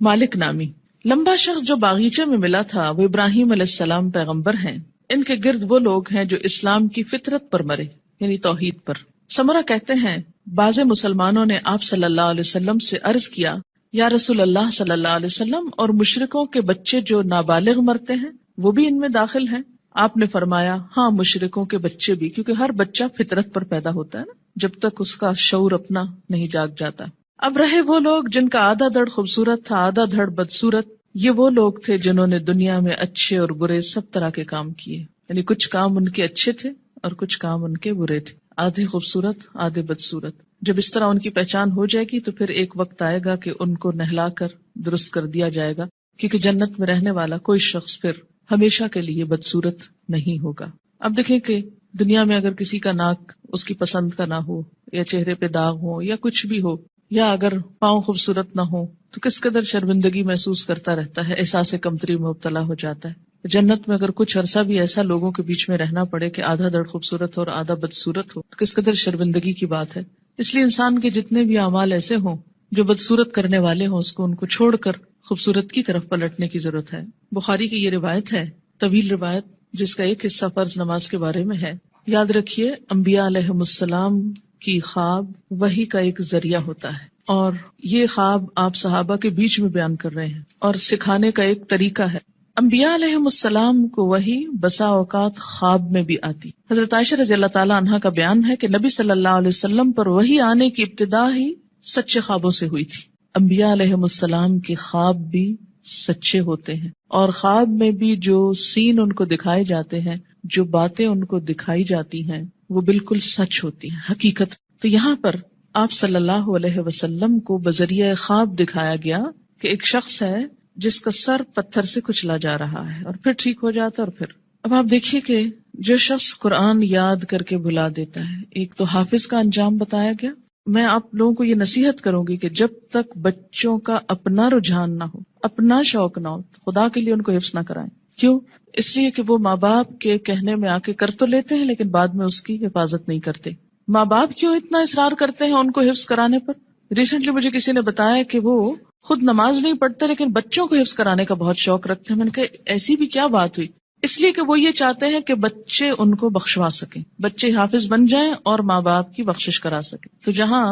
مالک نامی۔ لمبا شخص جو باغیچے میں ملا تھا، وہ ابراہیم علیہ السلام پیغمبر ہیں۔ ان کے گرد وہ لوگ ہیں جو اسلام کی فطرت پر مرے، یعنی توحید پر۔ سمرہ کہتے ہیں بعض مسلمانوں نے آپ صلی اللہ علیہ وسلم سے عرض کیا، یا رسول اللہ صلی اللہ علیہ وسلم، اور مشرکوں کے بچے جو نابالغ مرتے ہیں وہ بھی ان میں داخل ہیں؟ آپ نے فرمایا ہاں، مشرکوں کے بچے بھی، کیونکہ ہر بچہ فطرت پر پیدا ہوتا ہے نا، جب تک اس کا شعور اپنا نہیں جاگ جاتا۔ اب رہے وہ لوگ جن کا آدھا دھڑ خوبصورت تھا، آدھا دھڑ بدصورت، یہ وہ لوگ تھے جنہوں نے دنیا میں اچھے اور برے سب طرح کے کام کیے، یعنی کچھ کام ان کے اچھے تھے اور کچھ کام ان کے برے تھے، آدھے خوبصورت آدھے بدصورت۔ جب اس طرح ان کی پہچان ہو جائے گی تو پھر ایک وقت آئے گا کہ ان کو نہلا کر درست کر دیا جائے گا، کیونکہ جنت میں رہنے والا کوئی شخص پھر ہمیشہ کے لیے بدصورت نہیں ہوگا۔ اب دیکھیں کہ دنیا میں اگر کسی کا ناک اس کی پسند کا نہ ہو، یا چہرے پہ داغ ہو، یا کچھ بھی ہو، یا اگر پاؤں خوبصورت نہ ہو، تو کس قدر شرمندگی محسوس کرتا رہتا ہے، احساس کمتری میں مبتلا ہو جاتا ہے۔ جنت میں اگر کچھ عرصہ بھی ایسا لوگوں کے بیچ میں رہنا پڑے کہ آدھا دھڑ خوبصورت ہو اور آدھا بدصورت ہو، تو کس قدر شرمندگی کی بات ہے۔ اس لیے انسان کے جتنے بھی اعمال ایسے ہوں جو بدصورت کرنے والے ہوں، اس کو ان کو چھوڑ کر خوبصورت کی طرف پلٹنے کی ضرورت ہے۔ بخاری کی یہ روایت ہے، طویل روایت، جس کا ایک حصہ فرض نماز کے بارے میں ہے۔ یاد رکھیے، انبیاء علیہم السلام کی خواب وحی کا ایک ذریعہ ہوتا ہے، اور یہ خواب آپ صحابہ کے بیچ میں بیان کر رہے ہیں اور سکھانے کا ایک طریقہ ہے۔ انبیاء علیہم السلام کو وحی بسا اوقات خواب میں بھی آتی۔ حضرت عائشہ رضی اللہ تعالی عنہا کا بیان ہے کہ نبی صلی اللہ علیہ وسلم پر وحی آنے کی ابتدا ہی سچے خوابوں سے ہوئی تھی۔ انبیاء علیہم السلام کے خواب بھی سچے ہوتے ہیں، اور خواب میں بھی جو سین ان کو دکھائے جاتے ہیں، جو باتیں ان کو دکھائی جاتی ہیں، وہ بالکل سچ ہوتی ہیں، حقیقت۔ تو یہاں پر آپ صلی اللہ علیہ وسلم کو بذریعہ خواب دکھایا گیا کہ ایک شخص ہے جس کا سر پتھر سے کچلا جا رہا ہے اور پھر ٹھیک ہو جاتا، اور پھر اب آپ دیکھیے کہ جو شخص قرآن یاد کر کے بھلا دیتا ہے، ایک تو حافظ کا انجام بتایا گیا۔ میں آپ لوگوں کو یہ نصیحت کروں گی کہ جب تک بچوں کا اپنا رجحان نہ ہو، اپنا شوق نہ ہو، خدا کے لیے ان کو حفظ نہ کرائیں۔ کیوں؟ اس لیے کہ وہ ماں باپ کے کہنے میں آ کے کر تو لیتے ہیں، لیکن بعد میں اس کی حفاظت نہیں کرتے۔ ماں باپ کیوں اتنا اصرار کرتے ہیں ان کو حفظ کرانے پر؟ ریسنٹلی مجھے کسی نے بتایا کہ وہ خود نماز نہیں پڑھتے لیکن بچوں کو حفظ کرانے کا بہت شوق رکھتے ہیں۔ میں نے کہا ایسی بھی کیا بات ہوئی؟ اس لیے کہ وہ یہ چاہتے ہیں کہ بچے ان کو بخشوا سکیں، بچے حافظ بن جائیں اور ماں باپ کی بخشش کرا سکیں۔ تو جہاں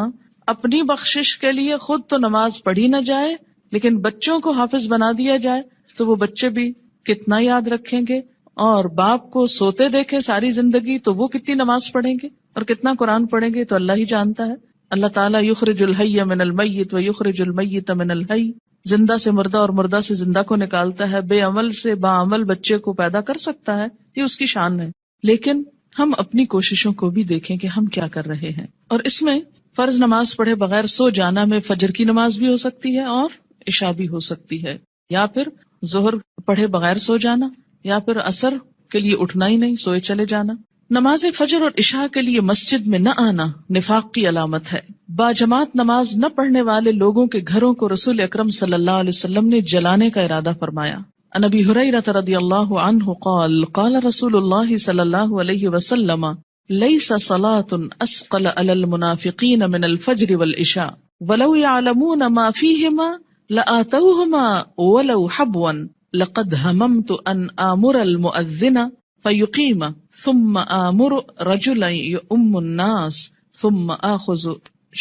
اپنی بخشش کے لیے خود تو نماز پڑھی نہ جائے لیکن بچوں کو حافظ بنا دیا جائے، تو وہ بچے بھی کتنا یاد رکھیں گے اور باپ کو سوتے دیکھے ساری زندگی تو وہ کتنی نماز پڑھیں گے اور کتنا قرآن پڑھیں گے؟ تو اللہ ہی جانتا ہے. اللہ تعالیٰ یخرج الحی من المیت و یخرج المیت من الحی، زندہ سے مردہ اور مردہ سے زندہ کو نکالتا ہے، بے عمل سے باعمل بچے کو پیدا کر سکتا ہے، یہ اس کی شان ہے. لیکن ہم اپنی کوششوں کو بھی دیکھیں کہ ہم کیا کر رہے ہیں. اور اس میں فرض نماز پڑھے بغیر سو جانا میں فجر کی نماز بھی ہو سکتی ہے اور عشاء بھی ہو سکتی ہے، یا پھر ظہر پڑھے بغیر سو جانا، یا پھر عصر کے لیے اٹھنا ہی نہیں، سوئے چلے جانا. نماز فجر اور عشاء کے لیے مسجد میں نہ آنا نفاق کی علامت ہے. باجماعت نماز نہ پڑھنے والے لوگوں کے گھروں کو رسول اکرم صلی اللہ علیہ وسلم نے جلانے کا ارادہ فرمایا. عن ابی ہریرہ رضی اللہ عنہ قال قال رسول اللہ صلی اللہ علیہ وسلم لیس صلاة اسقل علی المنافقین من الفجر والعشاء ولو يعلمون ما فيهما لآتوهما ولو حبوا لقد هممت ان آمر المؤذن فيقيم ثم آمر رجلا يؤم الناس ثم آخذ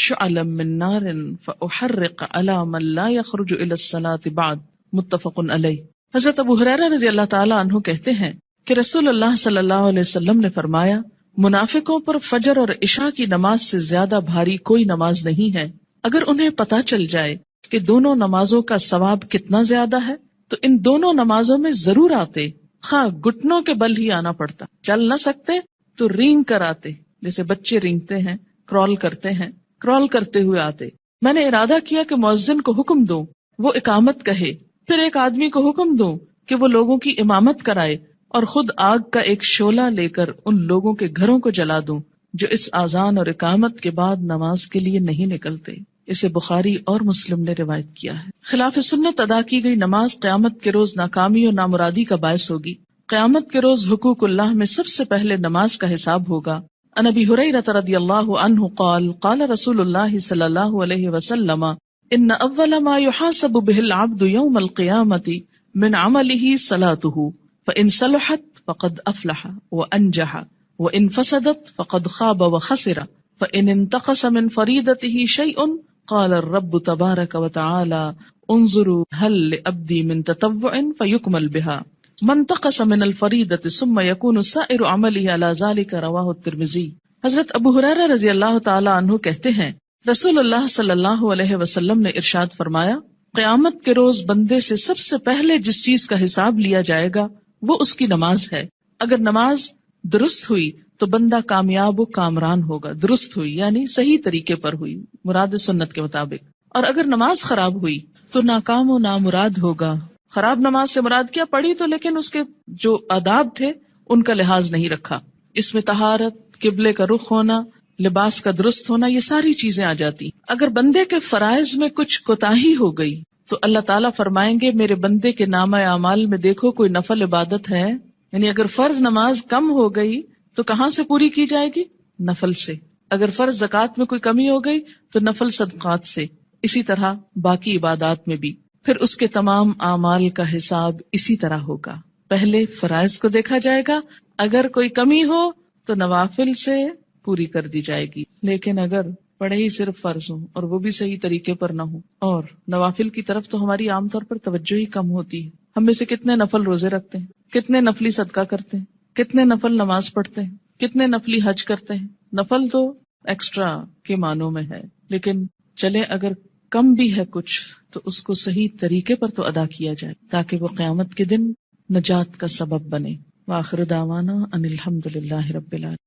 شعلا من نار فأحرق على من لا يخرج إلى الصلاة بعد. متفق علیہ. حضرت ابو ہریرہ رضی اللہ تعالیٰ عنہ کہتے ہیں کہ رسول اللہ صلی اللہ علیہ وسلم نے فرمایا، منافقوں پر فجر اور عشاء کی نماز سے زیادہ بھاری کوئی نماز نہیں ہے. اگر انہیں پتا چل جائے کہ دونوں نمازوں کا ثواب کتنا زیادہ ہے تو ان دونوں نمازوں میں ضرور آتے، خواہ گھٹنوں کے بل ہی آنا پڑتا. چل نہ سکتے تو رینگ کر آتے، جیسے بچے رینگتے ہیں، کرال کرتے ہیں، کرال کرتے ہوئے آتے. میں نے ارادہ کیا کہ مؤذن کو حکم دوں وہ اقامت کہے، پھر ایک آدمی کو حکم دوں کہ وہ لوگوں کی امامت کرائے، اور خود آگ کا ایک شعلہ لے کر ان لوگوں کے گھروں کو جلا دوں جو اس اذان اور اقامت کے بعد نماز کے لیے نہیں نکلتے. اسے بخاری اور مسلم نے روایت کیا ہے. خلاف سنت ادا کی گئی نماز قیامت کے روز ناکامی اور نامرادی کا باعث ہوگی. قیامت کے روز حقوق اللہ میں سب سے پہلے نماز کا حساب ہوگا. عن ابی ہریرہ رضی اللہ عنہ قال قال رسول اللہ صلی اللہ علیہ وسلم ان اول ما يحاسب به العبد يوم القيامة من عمله صلاته فإن صلحت فقد أفلح وأنجح وإن فسدت فقد خاب وخسر فإن انتقص من فريضته شيء قال الرب تبارك وتعالى انظروا هل لعبدي من تطوع فيكمل بها من انتقص من الفريضة ثم يكون سائر عمله على ذلك رواه الترمذي. حضرت ابو ہریرہ رضی اللہ تعالی عنہ کہتے ہیں رسول اللہ صلی اللہ علیہ وسلم نے ارشاد فرمایا، قیامت کے روز بندے سے سب سے پہلے جس چیز کا حساب لیا جائے گا وہ اس کی نماز ہے. اگر نماز درست ہوئی تو بندہ کامیاب و کامران ہوگا. درست ہوئی یعنی صحیح طریقے پر ہوئی، مراد سنت کے مطابق. اور اگر نماز خراب ہوئی تو ناکام و نامراد ہوگا. خراب نماز سے مراد کیا؟ پڑھی تو لیکن اس کے جو آداب تھے ان کا لحاظ نہیں رکھا. اس میں طہارت، قبلے کا رخ ہونا، لباس کا درست ہونا، یہ ساری چیزیں آ جاتی. اگر بندے کے فرائض میں کچھ کوتاہی ہو گئی تو اللہ تعالیٰ فرمائیں گے میرے بندے کے نامہ اعمال میں دیکھو کوئی نفل عبادت ہے. یعنی اگر فرض نماز کم ہو گئی تو کہاں سے پوری کی جائے گی؟ نفل سے. اگر فرض زکوٰۃ میں کوئی کمی ہو گئی تو نفل صدقات سے. اسی طرح باقی عبادات میں بھی. پھر اس کے تمام اعمال کا حساب اسی طرح ہوگا. پہلے فرائض کو دیکھا جائے گا، اگر کوئی کمی ہو تو نوافل سے پوری کر دی جائے گی. لیکن اگر پڑھے ہی صرف فرض ہوں اور وہ بھی صحیح طریقے پر نہ ہوں، اور نوافل کی طرف تو ہماری عام طور پر توجہ ہی کم ہوتی ہے. ہم میں سے کتنے نفل روزے رکھتے ہیں، کتنے نفلی صدقہ کرتے ہیں، کتنے نفل نماز پڑھتے ہیں، کتنے نفلی حج کرتے ہیں. نفل تو ایکسٹرا کے معنوں میں ہے، لیکن چلے اگر کم بھی ہے کچھ تو اس کو صحیح طریقے پر تو ادا کیا جائے تاکہ وہ قیامت کے دن نجات کا سبب بنے. وآخر دعوانا ان الحمد للہ رب العالمین.